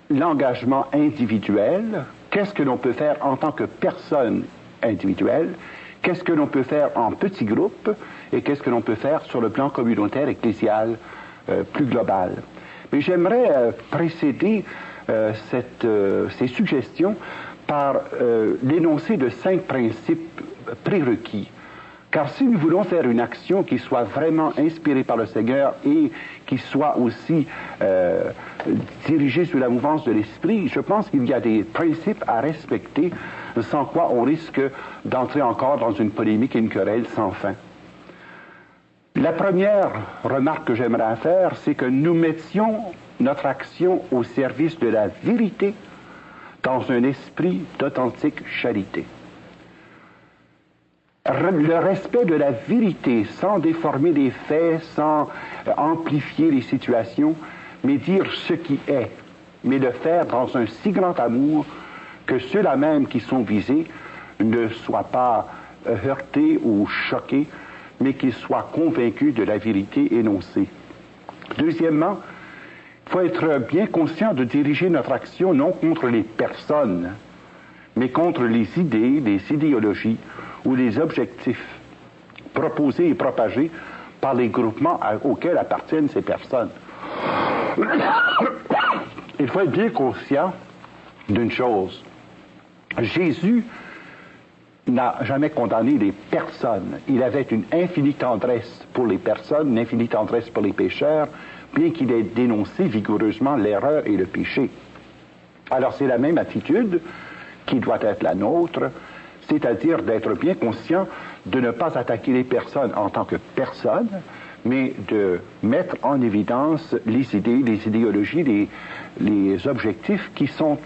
L'engagement individuel, qu'est-ce que l'on peut faire en tant que personne individuelle, qu'est-ce que l'on peut faire en petits groupes et qu'est-ce que l'on peut faire sur le plan communautaire, ecclésial, plus global. Mais j'aimerais précéder ces suggestions par l'énoncé de 5 principes prérequis. Car si nous voulons faire une action qui soit vraiment inspirée par le Seigneur et qui soit aussi dirigée sous la mouvance de l'Esprit, je pense qu'il y a des principes à respecter, sans quoi on risque d'entrer encore dans une polémique et une querelle sans fin. La première remarque que j'aimerais faire, c'est que nous mettions notre action au service de la vérité dans un esprit d'authentique charité. Le respect de la vérité, sans déformer les faits, sans amplifier les situations, mais dire ce qui est, mais le faire dans un si grand amour que ceux-là même qui sont visés ne soient pas heurtés ou choqués, mais qu'ils soient convaincus de la vérité énoncée. Deuxièmement, il faut être bien conscient de diriger notre action non contre les personnes, mais contre les idées, les idéologies ou les objectifs proposés et propagés par les groupements auxquels appartiennent ces personnes. Il faut être bien conscient d'une chose. Jésus n'a jamais condamné les personnes. Il avait une infinie tendresse pour les personnes, une infinie tendresse pour les pécheurs, bien qu'il ait dénoncé vigoureusement l'erreur et le péché. Alors c'est la même attitude qui doit être la nôtre, c'est-à-dire d'être bien conscient de ne pas attaquer les personnes en tant que personnes, mais de mettre en évidence les idées, les idéologies, les objectifs qui sont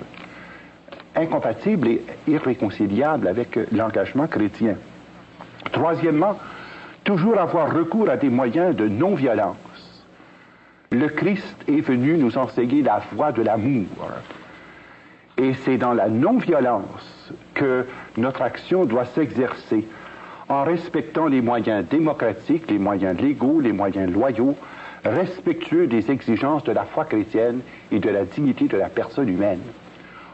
incompatibles et irréconciliables avec l'engagement chrétien. Troisièmement, toujours avoir recours à des moyens de non-violence. Le Christ est venu nous enseigner la voie de l'amour. Et c'est dans la non-violence que notre action doit s'exercer, en respectant les moyens démocratiques, les moyens légaux, les moyens loyaux, respectueux des exigences de la foi chrétienne et de la dignité de la personne humaine.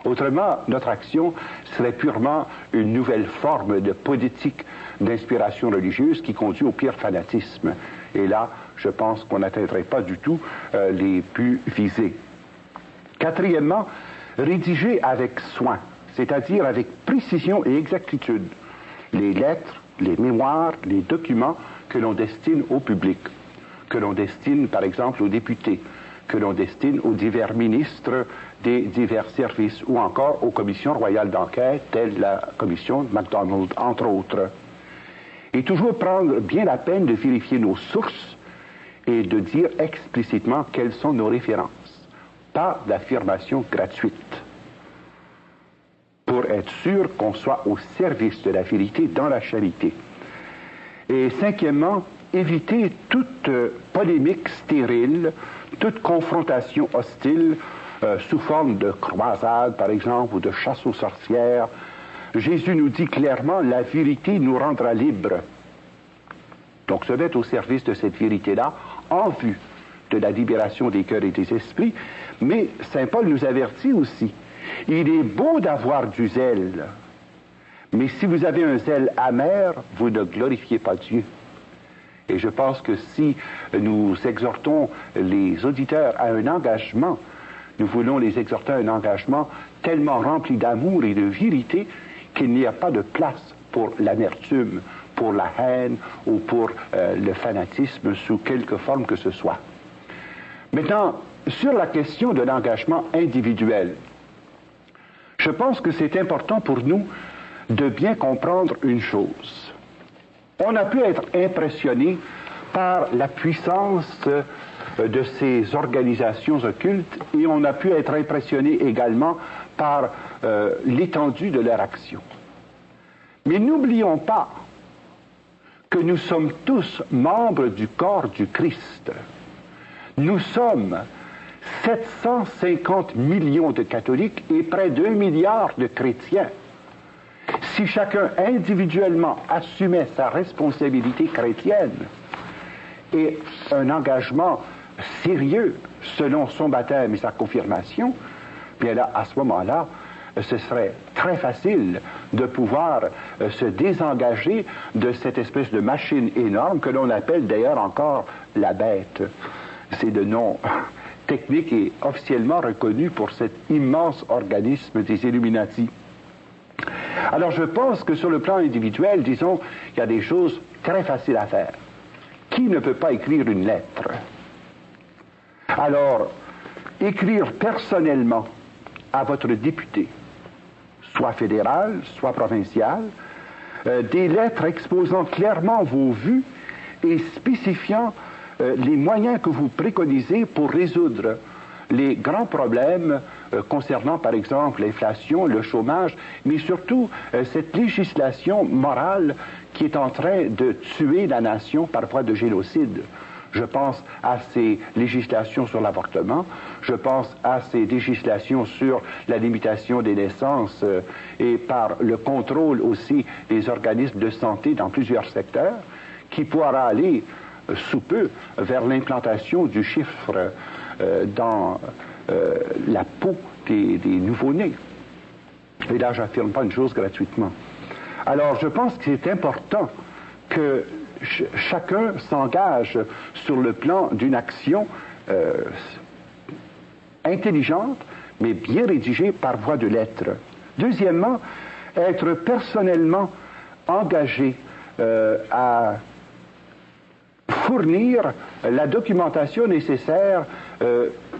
Autrement, notre action serait purement une nouvelle forme de politique d'inspiration religieuse qui conduit au pire fanatisme. Et là, je pense qu'on n'atteindrait pas du tout les buts visés. Quatrièmement, rédiger avec soin, c'est-à-dire avec précision et exactitude, les lettres, les mémoires, les documents que l'on destine au public, que l'on destine par exemple aux députés, que l'on destine aux divers ministres des divers services ou encore aux commissions royales d'enquête, telles la commission MacDonald, entre autres. Et toujours prendre bien la peine de vérifier nos sources et de dire explicitement quelles sont nos références, pas d'affirmation gratuite, pour être sûr qu'on soit au service de la vérité dans la charité. Et cinquièmement, éviter toute polémique stérile, toute confrontation hostile sous forme de croisade, par exemple, ou de chasse aux sorcières. Jésus nous dit clairement, la vérité nous rendra libres. Donc se mettre au service de cette vérité-là, en vue de la libération des cœurs et des esprits, mais Saint Paul nous avertit aussi. Il est beau d'avoir du zèle, mais si vous avez un zèle amer, vous ne glorifiez pas Dieu. Et je pense que si nous exhortons les auditeurs à un engagement, nous voulons les exhorter à un engagement tellement rempli d'amour et de vérité qu'il n'y a pas de place pour l'amertume, pour la haine ou pour le fanatisme sous quelque forme que ce soit. Maintenant, sur la question de l'engagement individuel, je pense que c'est important pour nous de bien comprendre une chose. On a pu être impressionné par la puissance de ces organisations occultes et on a pu être impressionné également par l'étendue de leur action. Mais n'oublions pas que nous sommes tous membres du corps du Christ. Nous sommes 750 millions de catholiques et près d'1 milliard de chrétiens. Si chacun individuellement assumait sa responsabilité chrétienne et un engagement sérieux selon son baptême et sa confirmation, bien là, à ce moment-là, ce serait très facile de pouvoir se désengager de cette espèce de machine énorme que l'on appelle d'ailleurs encore la bête. C'est le nom technique et officiellement reconnu pour cet immense organisme des Illuminati. Alors je pense que sur le plan individuel, disons, il y a des choses très faciles à faire. Qui ne peut pas écrire une lettre? Alors, écrire personnellement à votre député, soit fédéral, soit provincial, des lettres exposant clairement vos vues et spécifiant les moyens que vous préconisez pour résoudre les grands problèmes concernant, par exemple, l'inflation, le chômage, mais surtout cette législation morale qui est en train de tuer la nation par voie de génocide. Je pense à ces législations sur l'avortement, je pense à ces législations sur la limitation des naissances et par le contrôle aussi des organismes de santé dans plusieurs secteurs, qui pourra aller sous peu vers l'implantation du chiffre dans la peau des nouveau-nés. Et là, j'affirme pas une chose gratuitement. Alors, je pense que c'est important que chacun s'engage sur le plan d'une action intelligente, mais bien rédigée par voie de lettres. Deuxièmement, être personnellement engagé à fournir la documentation nécessaire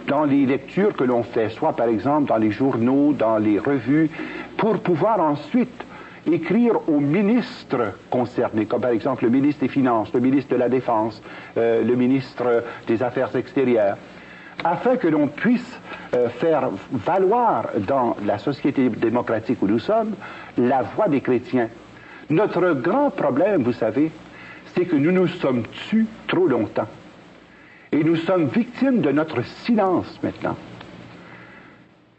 dans les lectures que l'on fait, soit par exemple dans les journaux, dans les revues, pour pouvoir ensuite écrire aux ministres concernés, comme par exemple le ministre des Finances, le ministre de la Défense, le ministre des Affaires extérieures, afin que l'on puisse faire valoir dans la société démocratique où nous sommes la voix des chrétiens. Notre grand problème, vous savez, c'est que nous nous sommes tus trop longtemps. Et nous sommes victimes de notre silence maintenant.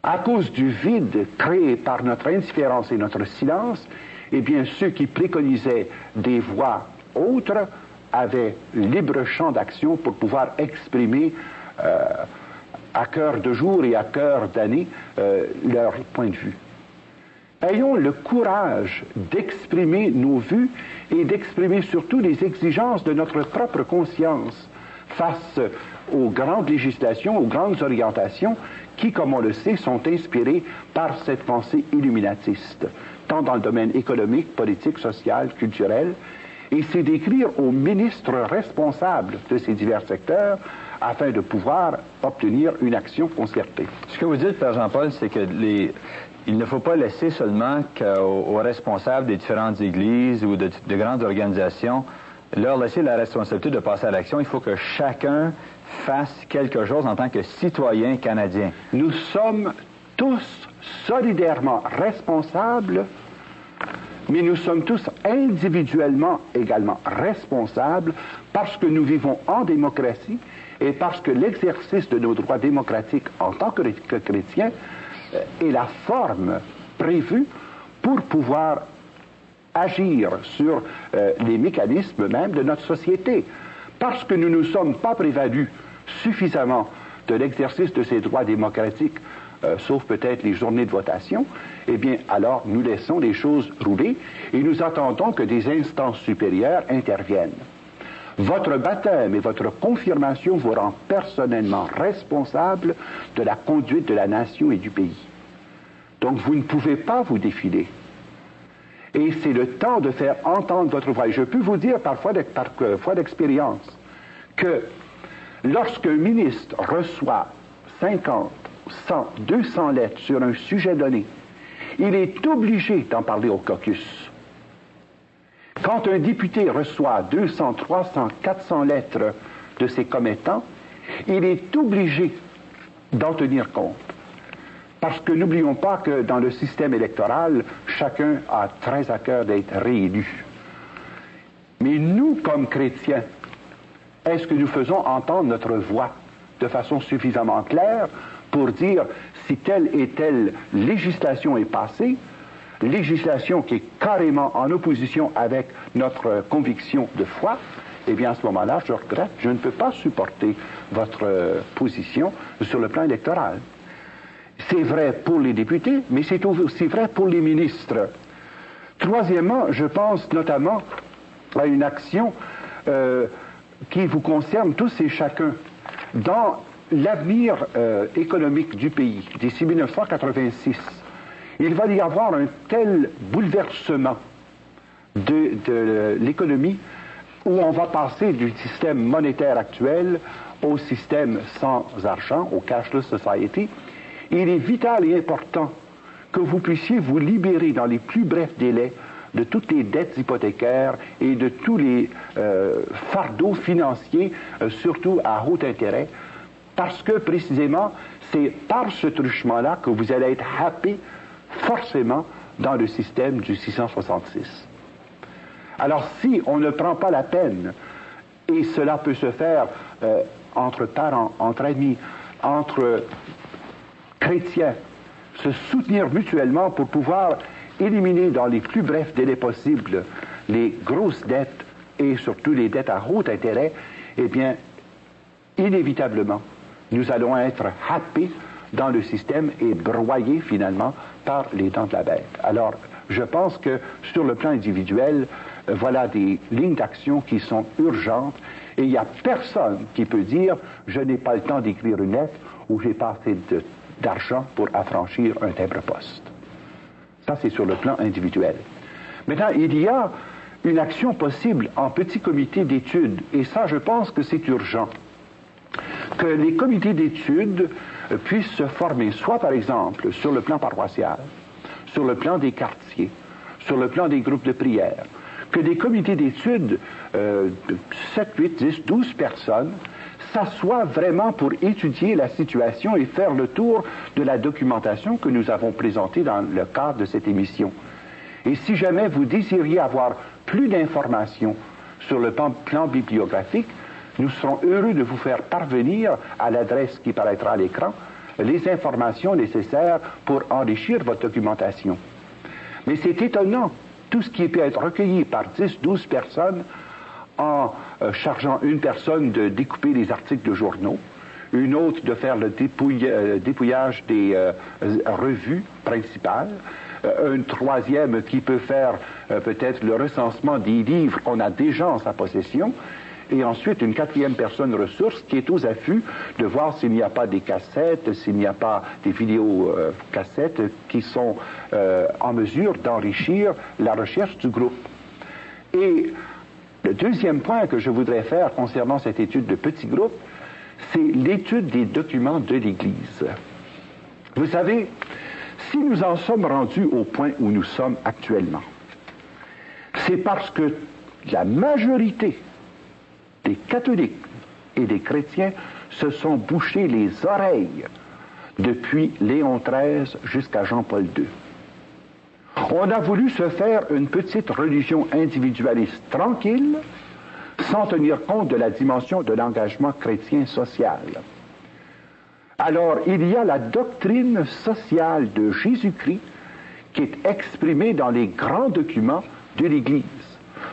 À cause du vide créé par notre indifférence et notre silence, eh bien, ceux qui préconisaient des voies autres avaient libre champ d'action pour pouvoir exprimer à cœur de jour et à cœur d'année leur point de vue. Ayons le courage d'exprimer nos vues et d'exprimer surtout les exigences de notre propre conscience face aux grandes législations, aux grandes orientations qui, comme on le sait, sont inspirées par cette pensée illuminatiste, tant dans le domaine économique, politique, social, culturel. Et c'est d'écrire aux ministres responsables de ces divers secteurs afin de pouvoir obtenir une action concertée. Ce que vous dites, Père Jean-Paul, c'est que il ne faut pas laisser seulement aux responsables des différentes églises ou de grandes organisations leur laisser la responsabilité de passer à l'action. Il faut que chacun fasse quelque chose en tant que citoyen canadien. Nous sommes tous solidairement responsables, mais nous sommes tous individuellement également responsables parce que nous vivons en démocratie et parce que l'exercice de nos droits démocratiques en tant que chrétiens est la forme prévue pour pouvoir agir sur les mécanismes même de notre société. Parce que nous ne sommes pas prévalus suffisamment de l'exercice de ces droits démocratiques, sauf peut-être les journées de votation, eh bien, alors nous laissons les choses rouler et nous attendons que des instances supérieures interviennent. Votre baptême et votre confirmation vous rend personnellement responsable de la conduite de la nation et du pays. Donc vous ne pouvez pas vous défiler. Et c'est le temps de faire entendre votre voix. Et je peux vous dire par foi d'expérience que lorsqu'un ministre reçoit 50, 100, 200 lettres sur un sujet donné, il est obligé d'en parler au caucus. Quand un député reçoit 200, 300, 400 lettres de ses commettants, il est obligé d'en tenir compte. Parce que n'oublions pas que dans le système électoral, chacun a très à cœur d'être réélu. Mais nous, comme chrétiens, est-ce que nous faisons entendre notre voix de façon suffisamment claire pour dire si telle et telle législation est passée, législation qui est carrément en opposition avec notre conviction de foi, eh bien à ce moment-là, je regrette, je ne peux pas supporter votre position sur le plan électoral. C'est vrai pour les députés, mais c'est aussi vrai pour les ministres. Troisièmement, je pense notamment à une action qui vous concerne tous et chacun. Dans l'avenir économique du pays, d'ici 1986, il va y avoir un tel bouleversement de l'économie où on va passer du système monétaire actuel au système sans argent, au cashless society. Il est vital et important que vous puissiez vous libérer dans les plus brefs délais de toutes les dettes hypothécaires et de tous les fardeaux financiers, surtout à haut intérêt, parce que précisément, c'est par ce truchement-là que vous allez être happé forcément dans le système du 666. Alors si on ne prend pas la peine, et cela peut se faire entre parents, entre amis, entre chrétiens, se soutenir mutuellement pour pouvoir éliminer dans les plus brefs délais possibles les grosses dettes et surtout les dettes à haut intérêt, eh bien, inévitablement, nous allons être happés dans le système et broyés finalement par les dents de la bête. Alors, je pense que sur le plan individuel, voilà des lignes d'action qui sont urgentes et il n'y a personne qui peut dire « je n'ai pas le temps d'écrire une lettre » ou « j'ai pas assez d'argent pour affranchir un timbre-poste ». Ça, c'est sur le plan individuel. Maintenant, il y a une action possible en petit comité d'études, et ça, je pense que c'est urgent. Que les comités d'études puissent se former, soit par exemple sur le plan paroissial, sur le plan des quartiers, sur le plan des groupes de prière, que des comités d'études, 7, 8, 10, 12 personnes, s'assoient vraiment pour étudier la situation et faire le tour de la documentation que nous avons présentée dans le cadre de cette émission. Et si jamais vous désiriez avoir plus d'informations sur le plan bibliographique, nous serons heureux de vous faire parvenir à l'adresse qui paraîtra à l'écran les informations nécessaires pour enrichir votre documentation. Mais c'est étonnant, tout ce qui peut être recueilli par 10, 12 personnes en chargeant une personne de découper les articles de journaux, une autre de faire le dépouillage des revues principales, une troisième qui peut faire peut-être le recensement des livres qu'on a déjà en sa possession, et ensuite une quatrième personne ressource qui est aux affûts de voir s'il n'y a pas des cassettes, s'il n'y a pas des vidéos cassettes qui sont en mesure d'enrichir la recherche du groupe. Et le deuxième point que je voudrais faire concernant cette étude de petits groupes, c'est l'étude des documents de l'Église. Vous savez, si nous en sommes rendus au point où nous sommes actuellement, c'est parce que la majorité des catholiques et des chrétiens se sont bouchés les oreilles depuis Léon XIII jusqu'à Jean-Paul II. On a voulu se faire une petite religion individualiste tranquille, sans tenir compte de la dimension de l'engagement chrétien social. Alors, il y a la doctrine sociale de Jésus-Christ qui est exprimée dans les grands documents de l'Église.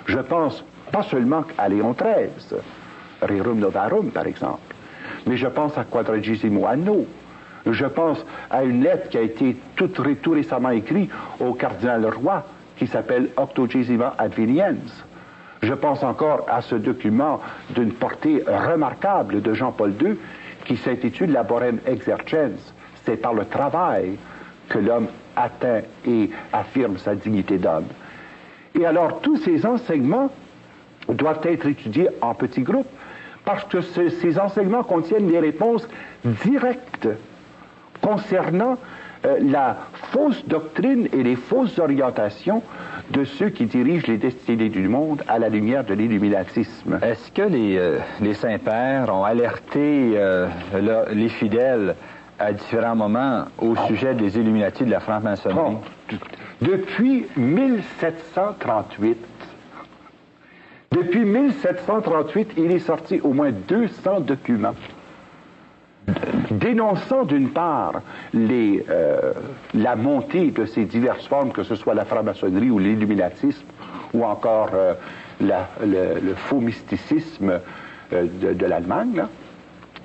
Je pense pas seulement à Léon XIII, Rerum Novarum par exemple, mais je pense à Quadragesimo Anno. Je pense à une lettre qui a été tout récemment écrite au cardinal Roy, qui s'appelle Octogesima Adveniens. Je pense encore à ce document d'une portée remarquable de Jean-Paul II, qui s'intitule Laborem Exercens. C'est par le travail que l'homme atteint et affirme sa dignité d'homme. Et alors, tous ces enseignements doivent être étudiés en petits groupes, parce que ces enseignements contiennent des réponses directes concernant la fausse doctrine et les fausses orientations de ceux qui dirigent les destinées du monde à la lumière de l'illuminatisme. Est-ce que les saints-pères ont alerté les fidèles à différents moments au sujet des Illuminati de la franc-maçonnerie? Depuis 1738, il est sorti au moins 200 documents dénonçant d'une part la montée de ces diverses formes, que ce soit la franc-maçonnerie ou l'illuminatisme, ou encore le faux mysticisme de l'Allemagne. Là.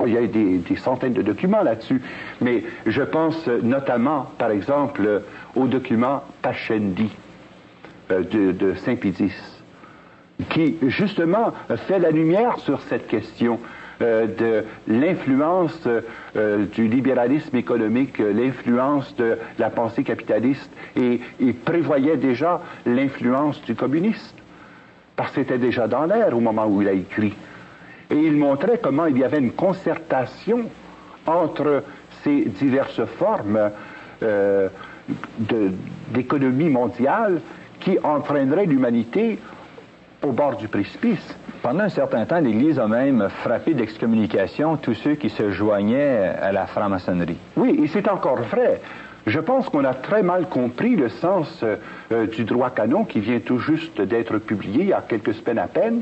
Il y a des centaines de documents là-dessus, mais je pense notamment, par exemple, au document Pascendi de Saint-Pédis, qui justement fait la lumière sur cette question de l'influence du libéralisme économique, l'influence de la pensée capitaliste, et il prévoyait déjà l'influence du communiste, parce que c'était déjà dans l'air au moment où il a écrit. Et il montrait comment il y avait une concertation entre ces diverses formes d'économie mondiale qui entraîneraient l'humanité au bord du précipice. Pendant un certain temps, l'Église a même frappé d'excommunication tous ceux qui se joignaient à la franc-maçonnerie. Oui, et c'est encore vrai. Je pense qu'on a très mal compris le sens du droit canon qui vient tout juste d'être publié il y a quelques semaines à peine.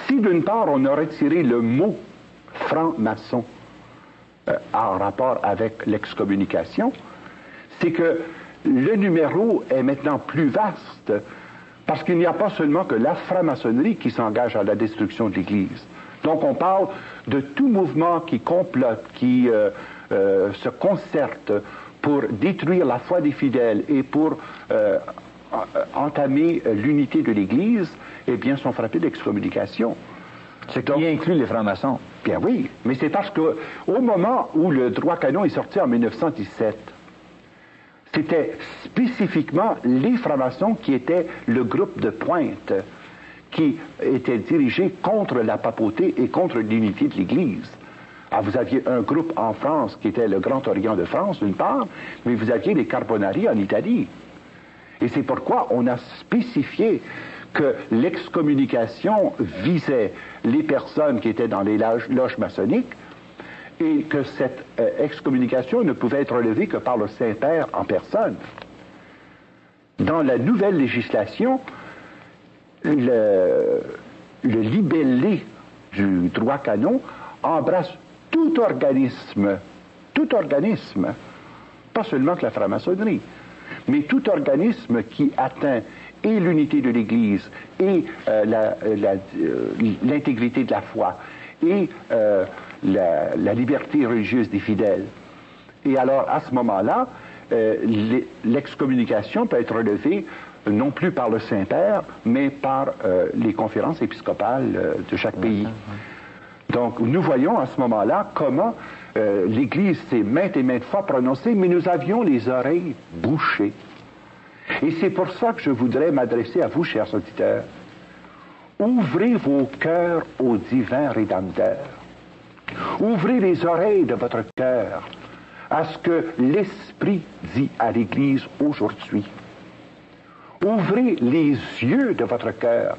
Si d'une part on a retiré le mot franc-maçon en rapport avec l'excommunication, c'est que le numéro est maintenant plus vaste, parce qu'il n'y a pas seulement que la franc-maçonnerie qui s'engage à la destruction de l'Église. Donc on parle de tout mouvement qui complote, qui se concerte pour détruire la foi des fidèles et pour entamer l'unité de l'Église, eh bien sont frappés d'excommunication. Ce qui inclut les francs-maçons. Bien oui, mais c'est parce que au moment où le droit canon est sorti en 1917, c'était spécifiquement les francs-maçons qui étaient le groupe de pointe qui était dirigé contre la papauté et contre l'unité de l'Église. Alors vous aviez un groupe en France qui était le Grand Orient de France, d'une part, mais vous aviez les Carbonari en Italie. Et c'est pourquoi on a spécifié que l'excommunication visait les personnes qui étaient dans les loges maçonniques, et que cette excommunication ne pouvait être levée que par le Saint-Père en personne. Dans la nouvelle législation, le libellé du droit canon embrasse tout organisme, pas seulement que la franc-maçonnerie, mais tout organisme qui atteint et l'unité de l'Église, et l'intégrité de la foi, et la liberté religieuse des fidèles. Et alors, à ce moment-là, l'excommunication peut être relevée non plus par le Saint-Père, mais par les conférences épiscopales de chaque pays. Donc, nous voyons à ce moment-là comment l'Église s'est maintes et maintes fois prononcée, mais nous avions les oreilles bouchées. Et c'est pour ça que je voudrais m'adresser à vous, chers auditeurs. Ouvrez vos cœurs au divin Rédempteur. Ouvrez les oreilles de votre cœur à ce que l'Esprit dit à l'Église aujourd'hui. Ouvrez les yeux de votre cœur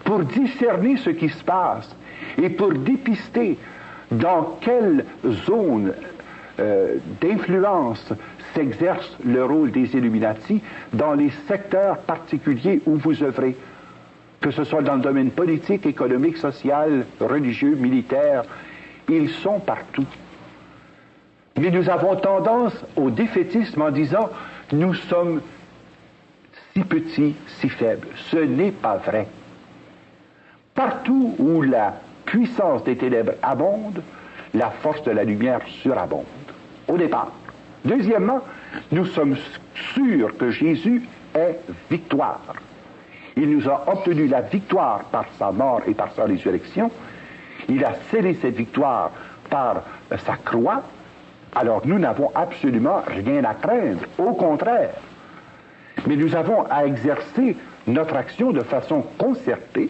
pour discerner ce qui se passe et pour dépister dans quelle zone d'influence s'exerce le rôle des Illuminati dans les secteurs particuliers où vous œuvrez, que ce soit dans le domaine politique, économique, social, religieux, militaire. Ils sont partout. Mais nous avons tendance au défaitisme en disant « nous sommes si petits, si faibles ». Ce n'est pas vrai. Partout où la puissance des ténèbres abonde, la force de la lumière surabonde, au départ. Deuxièmement, nous sommes sûrs que Jésus est victoire. Il nous a obtenu la victoire par sa mort et par sa résurrection. Il a scellé cette victoire par sa croix. Alors nous n'avons absolument rien à craindre, au contraire. Mais nous avons à exercer notre action de façon concertée,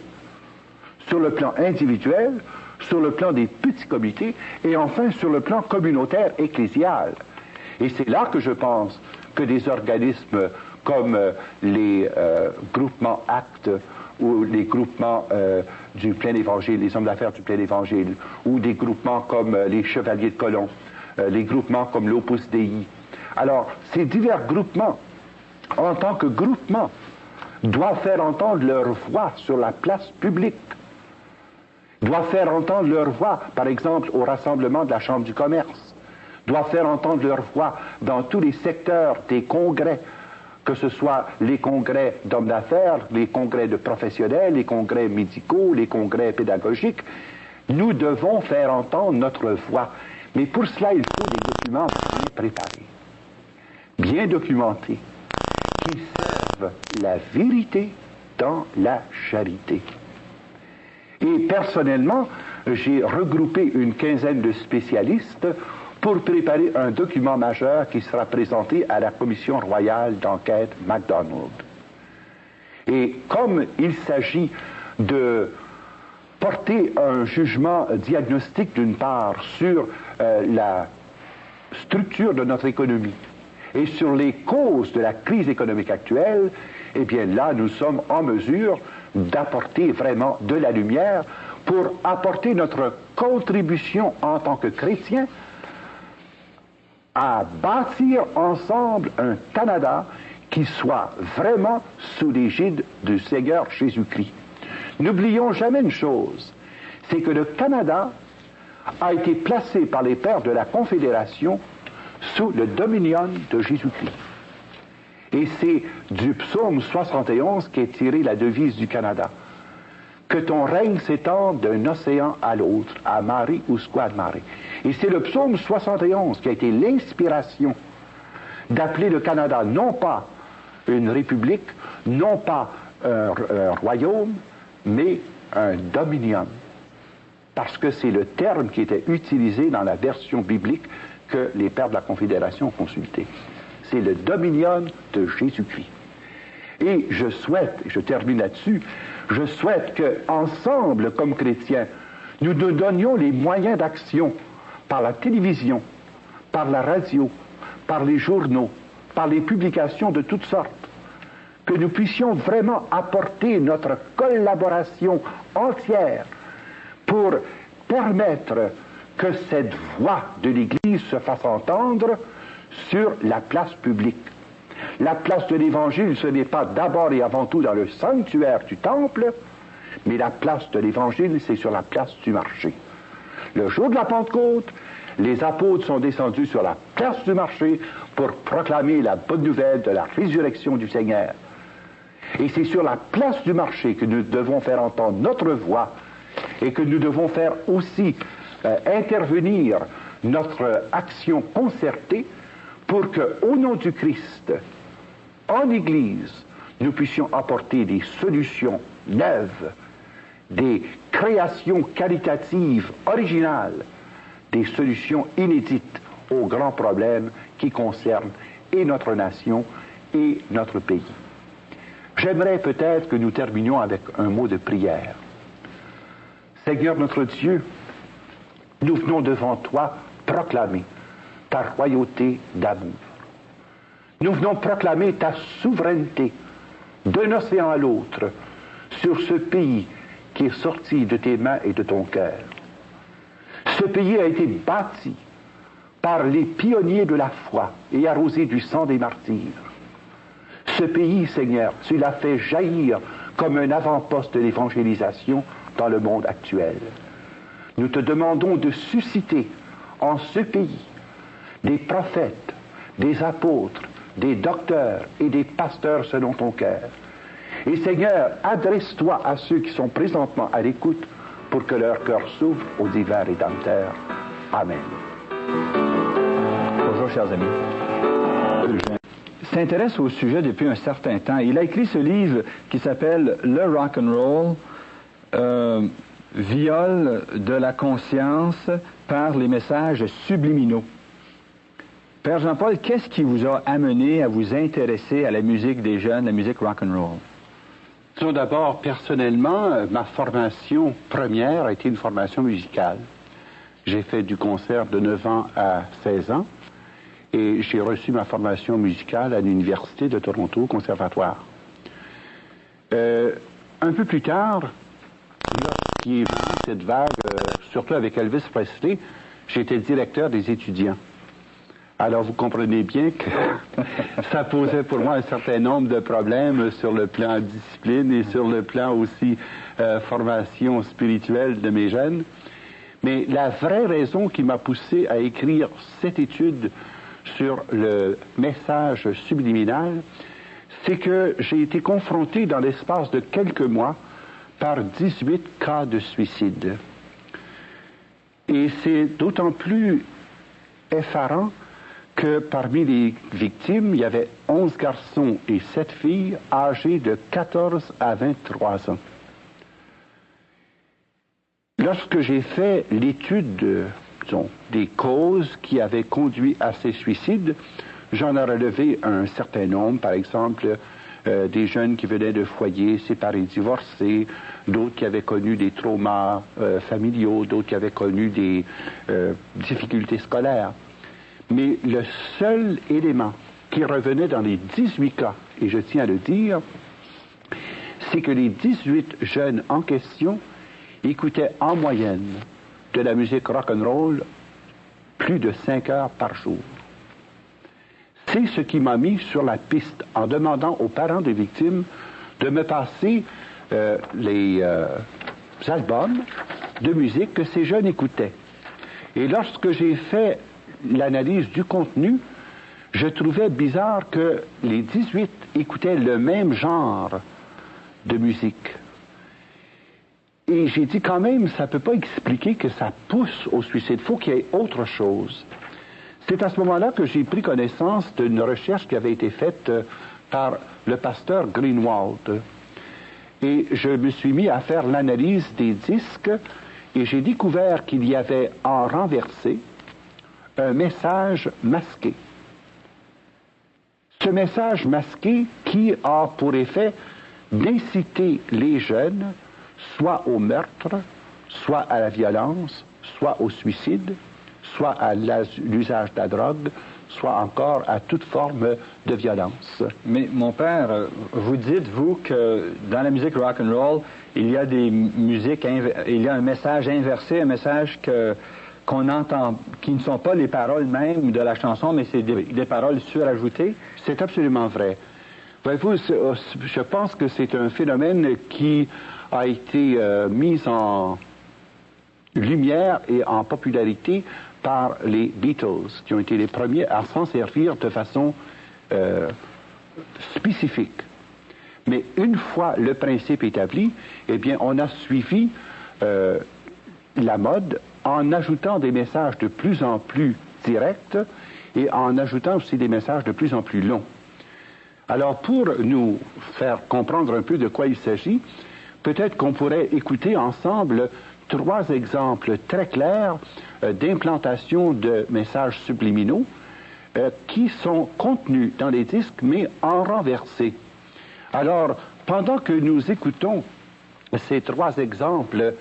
sur le plan individuel, sur le plan des petits comités, et enfin sur le plan communautaire ecclésial. Et c'est là que je pense que des organismes comme les groupements Actes ou les groupements du plein évangile, les hommes d'affaires du plein évangile, ou des groupements comme les Chevaliers de Colomb, les groupements comme l'Opus Dei. Alors, ces divers groupements, en tant que groupements, doivent faire entendre leur voix sur la place publique, doivent faire entendre leur voix, par exemple, au rassemblement de la Chambre du commerce, doivent faire entendre leur voix dans tous les secteurs des congrès, que ce soit les congrès d'hommes d'affaires, les congrès de professionnels, les congrès médicaux, les congrès pédagogiques. Nous devons faire entendre notre voix. Mais pour cela, il faut des documents bien préparés, bien documentés, qui servent la vérité dans la charité. Et personnellement, j'ai regroupé une quinzaine de spécialistes pour préparer un document majeur qui sera présenté à la Commission royale d'enquête MacDonald. Et comme il s'agit de porter un jugement diagnostique d'une part sur la structure de notre économie et sur les causes de la crise économique actuelle, eh bien là, nous sommes en mesure d'apporter vraiment de la lumière pour apporter notre contribution en tant que chrétiens à bâtir ensemble un Canada qui soit vraiment sous l'égide du Seigneur Jésus-Christ. N'oublions jamais une chose, c'est que le Canada a été placé par les pères de la Confédération sous le dominion de Jésus-Christ. Et c'est du psaume 71 qu'est tirée la devise du Canada. Que ton règne s'étende d'un océan à l'autre, à mare usquad mare. Et c'est le psaume 71 qui a été l'inspiration d'appeler le Canada non pas une république, non pas un royaume, mais un dominion. Parce que c'est le terme qui était utilisé dans la version biblique que les pères de la Confédération ont consulté. C'est le dominion de Jésus-Christ. Et je souhaite, et je termine là-dessus, je souhaite qu'ensemble, comme chrétiens, nous nous donnions les moyens d'action par la télévision, par la radio, par les journaux, par les publications de toutes sortes, que nous puissions vraiment apporter notre collaboration entière pour permettre que cette voix de l'Église se fasse entendre sur la place publique. La place de l'Évangile, ce n'est pas d'abord et avant tout dans le sanctuaire du temple, mais la place de l'Évangile, c'est sur la place du marché. Le jour de la Pentecôte, les apôtres sont descendus sur la place du marché pour proclamer la bonne nouvelle de la résurrection du Seigneur. Et c'est sur la place du marché que nous devons faire entendre notre voix et que nous devons faire aussi intervenir notre action concertée pour que, au nom du Christ, en Église, nous puissions apporter des solutions neuves, des créations qualitatives originales, des solutions inédites aux grands problèmes qui concernent et notre nation et notre pays. J'aimerais peut-être que nous terminions avec un mot de prière. Seigneur notre Dieu, nous venons devant toi proclamer ta royauté d'amour. Nous venons proclamer ta souveraineté d'un océan à l'autre sur ce pays qui est sorti de tes mains et de ton cœur. Ce pays a été bâti par les pionniers de la foi et arrosé du sang des martyrs. Ce pays, Seigneur, tu l'as fait jaillir comme un avant-poste de l'évangélisation dans le monde actuel. Nous te demandons de susciter en ce pays des prophètes, des apôtres, des docteurs et des pasteurs selon ton cœur. Et Seigneur, adresse-toi à ceux qui sont présentement à l'écoute pour que leur cœur s'ouvre au divin Rédempteur. Amen. Bonjour, chers amis. S'intéresse au sujet depuis un certain temps. Il a écrit ce livre qui s'appelle Le Rock and Roll, viol de la conscience par les messages subliminaux. Père Jean-Paul, qu'est-ce qui vous a amené à vous intéresser à la musique des jeunes, la musique rock and roll? Tout d'abord, personnellement, ma formation première a été une formation musicale. J'ai fait du concert de 9 ans à 16 ans et j'ai reçu ma formation musicale à l'Université de Toronto, au Conservatoire. Un peu plus tard, lorsqu'il y a eu cette vague, surtout avec Elvis Presley, j'étais directeur des étudiants. Alors, vous comprenez bien que ça posait pour moi un certain nombre de problèmes sur le plan discipline et sur le plan aussi formation spirituelle de mes jeunes. Mais la vraie raison qui m'a poussé à écrire cette étude sur le message subliminal, c'est que j'ai été confronté dans l'espace de quelques mois par 18 cas de suicide. Et c'est d'autant plus effarant que parmi les victimes, il y avait 11 garçons et 7 filles âgés de 14 à 23 ans. Lorsque j'ai fait l'étude des causes qui avaient conduit à ces suicides, j'en ai relevé un certain nombre, par exemple, des jeunes qui venaient de foyers séparés, divorcés, d'autres qui avaient connu des traumas familiaux, d'autres qui avaient connu des difficultés scolaires. Mais le seul élément qui revenait dans les 18 cas, et je tiens à le dire, c'est que les 18 jeunes en question écoutaient en moyenne de la musique rock'n'roll plus de 5 heures par jour. C'est ce qui m'a mis sur la piste en demandant aux parents des victimes de me passer les albums de musique que ces jeunes écoutaient. Et lorsque j'ai fait l'analyse du contenu, je trouvais bizarre que les 18 écoutaient le même genre de musique. Et j'ai dit quand même, ça ne peut pas expliquer que ça pousse au suicide. Il faut qu'il y ait autre chose. C'est à ce moment-là que j'ai pris connaissance d'une recherche qui avait été faite par le pasteur Greenwald. Et je me suis mis à faire l'analyse des disques et j'ai découvert qu'il y avait en renversé un message masqué. Ce message masqué qui a pour effet d'inciter les jeunes soit au meurtre, soit à la violence, soit au suicide, soit à l'usage de la drogue, soit encore à toute forme de violence. Mais mon père, vous dites, vous, que dans la musique rock and roll, il y a des musiques, il y a un message inversé, un message qu'on entend, qui ne sont pas les paroles même de la chanson, mais c'est des paroles surajoutées. C'est absolument vrai. Voyez-vous, je pense que c'est un phénomène qui a été mis en lumière et en popularité par les Beatles, qui ont été les premiers à s'en servir de façon spécifique. Mais une fois le principe établi, eh bien, on a suivi la mode en ajoutant des messages de plus en plus directs et en ajoutant aussi des messages de plus en plus longs. Alors, pour nous faire comprendre un peu de quoi il s'agit, peut-être qu'on pourrait écouter ensemble 3 exemples très clairs d'implantation de messages subliminaux qui sont contenus dans les disques, mais en renversé. Alors, pendant que nous écoutons ces 3 exemples,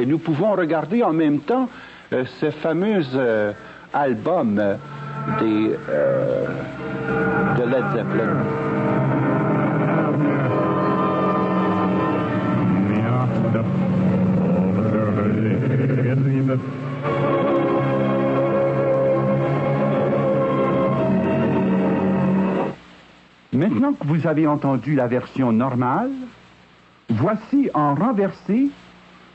nous pouvons regarder en même temps ce fameux album de Led Zeppelin. Maintenant que vous avez entendu la version normale, voici en renversé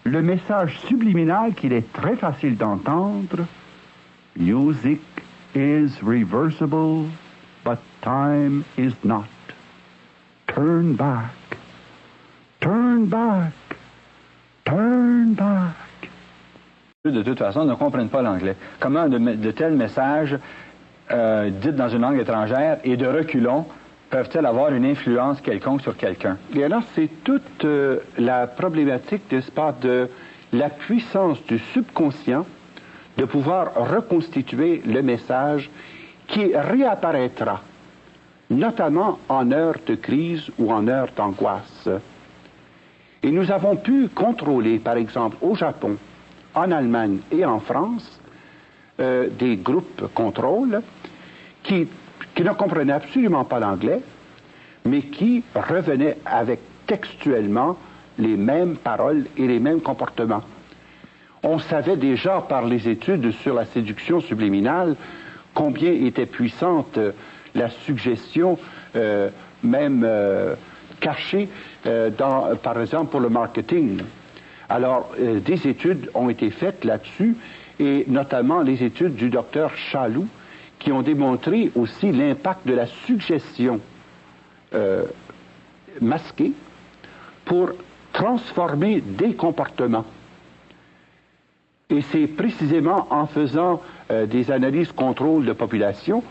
le message subliminal qu'il est très facile d'entendre. Music is reversible, but time is not. Turn back, turn back, turn back. de toute façon, ne comprennent pas l'anglais. Comment de tels messages dits dans une langue étrangère et de reculons peuvent-ils avoir une influence quelconque sur quelqu'un? Et alors, c'est toute la problématique, n'est-ce pas, de la puissance du subconscient de pouvoir reconstituer le message qui réapparaîtra, notamment en heure de crise ou en heure d'angoisse. Et nous avons pu contrôler, par exemple, au Japon, en Allemagne et en France, des groupes contrôle qui ne comprenaient absolument pas l'anglais, mais qui revenaient avec textuellement les mêmes paroles et les mêmes comportements. On savait déjà par les études sur la séduction subliminale combien était puissante la suggestion, même cachée, par exemple pour le marketing. Alors, des études ont été faites là-dessus, et notamment les études du docteur Chaloux, qui ont démontré aussi l'impact de la suggestion masquée pour transformer des comportements. Et c'est précisément en faisant des analyses contrôle de population,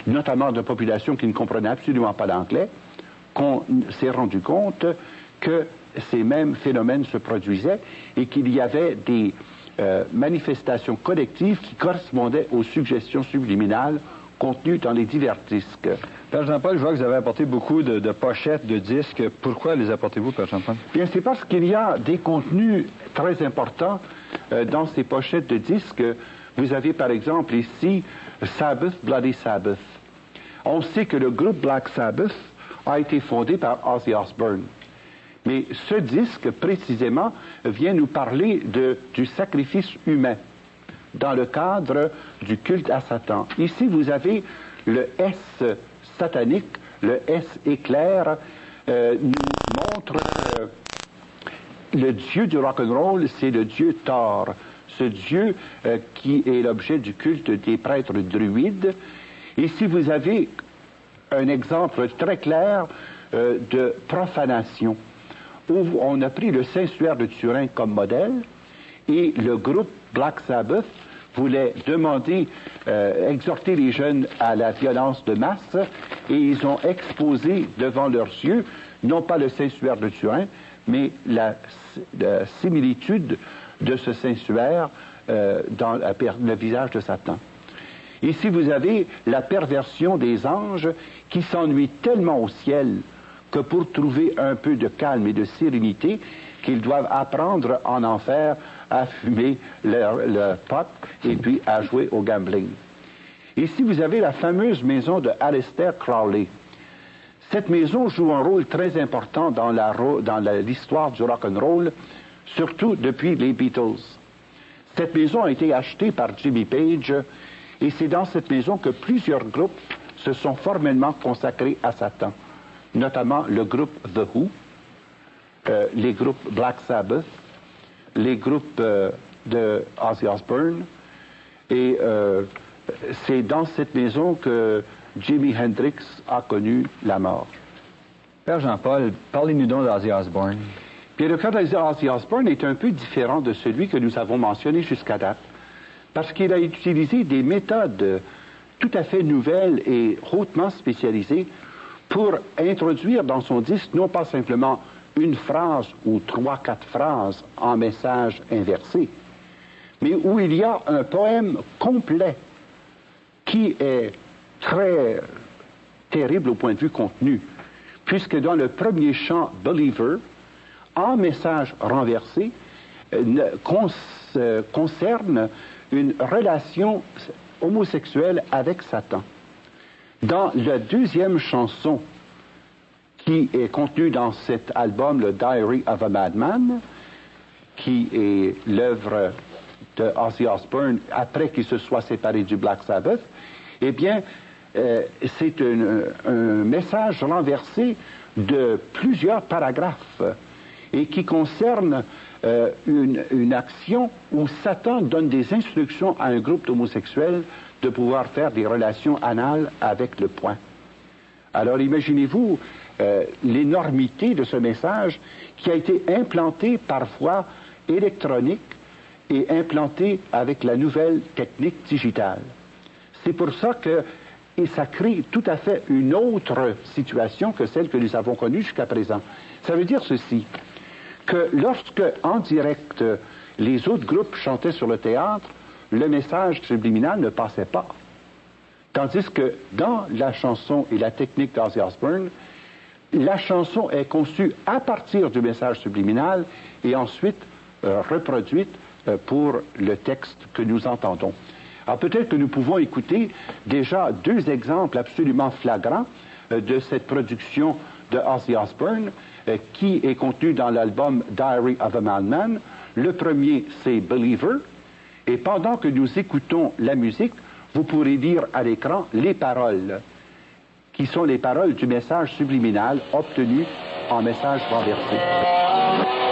notamment de populations qui ne comprenaient absolument pas l'anglais, qu'on s'est rendu compte que ces mêmes phénomènes se produisaient et qu'il y avait des manifestations collectives qui correspondaient aux suggestions subliminales contenues dans les divers disques. Père Jean-Paul, je vois que vous avez apporté beaucoup de pochettes, de disques. Pourquoi les apportez-vous, Père Jean-Paul? Bien, c'est parce qu'il y a des contenus très importants dans ces pochettes de disques. Vous avez par exemple ici Sabbath, Bloody Sabbath. On sait que le groupe Black Sabbath a été fondé par Ozzy Osbourne. Mais ce disque, précisément, vient nous parler du sacrifice humain dans le cadre du culte à Satan. Ici, vous avez le S satanique, le S éclair, nous montre le dieu du rock'n'roll, c'est le dieu Thor, ce dieu qui est l'objet du culte des prêtres druides. Ici, vous avez un exemple très clair de profanation, où on a pris le Saint-Suaire de Turin comme modèle, et le groupe Black Sabbath voulait demander, exhorter les jeunes à la violence de masse, et ils ont exposé devant leurs yeux, non pas le Saint-Suaire de Turin, mais la similitude de ce Saint-Suaire dans le visage de Satan. Ici, vous avez la perversion des anges qui s'ennuient tellement au ciel que pour trouver un peu de calme et de sérénité, qu'ils doivent apprendre en enfer à fumer leur pot et puis à jouer au gambling. Ici, vous avez la fameuse maison de Aleister Crowley. Cette maison joue un rôle très important dans l'histoire du rock'n'roll, surtout depuis les Beatles. Cette maison a été achetée par Jimmy Page, et c'est dans cette maison que plusieurs groupes se sont formellement consacrés à Satan, notamment le groupe The Who, les groupes Black Sabbath, les groupes de Ozzy Osbourne, et c'est dans cette maison que Jimi Hendrix a connu la mort. Père Jean-Paul, parlez-nous donc d'Ozzy Osbourne. Bien, le cas d'Ozzy Osbourne est un peu différent de celui que nous avons mentionné jusqu'à date, parce qu'il a utilisé des méthodes tout à fait nouvelles et hautement spécialisées pour introduire dans son disque non pas simplement une phrase ou 3-4 phrases en message inversé, mais où il y a un poème complet qui est très terrible au point de vue contenu, puisque dans le premier chant « Believer », en message renversé, concerne une relation homosexuelle avec Satan. Dans la deuxième chanson qui est contenue dans cet album, le Diary of a Madman, qui est l'œuvre de Ozzy Osbourne après qu'il se soit séparé du Black Sabbath, eh bien, c'est un message renversé de plusieurs paragraphes et qui concerne une action où Satan donne des instructions à un groupe d'homosexuels de pouvoir faire des relations anales avec le poing. Alors imaginez-vous l'énormité de ce message qui a été implanté par voie électronique et implantée avec la nouvelle technique digitale. C'est pour ça que et ça crée tout à fait une autre situation que celle que nous avons connue jusqu'à présent. Ça veut dire ceci, que lorsque, en direct, les autres groupes chantaient sur le théâtre, le message subliminal ne passait pas. Tandis que dans la chanson et la technique d'Ozzy Osbourne, la chanson est conçue à partir du message subliminal et ensuite reproduite pour le texte que nous entendons. Alors peut-être que nous pouvons écouter déjà deux exemples absolument flagrants de cette production de Ozzy Osbourne qui est contenu dans l'album Diary of a Madman. Le premier, c'est Believer, et pendant que nous écoutons la musique, vous pourrez lire à l'écran les paroles, qui sont les paroles du message subliminal obtenu en message renversé.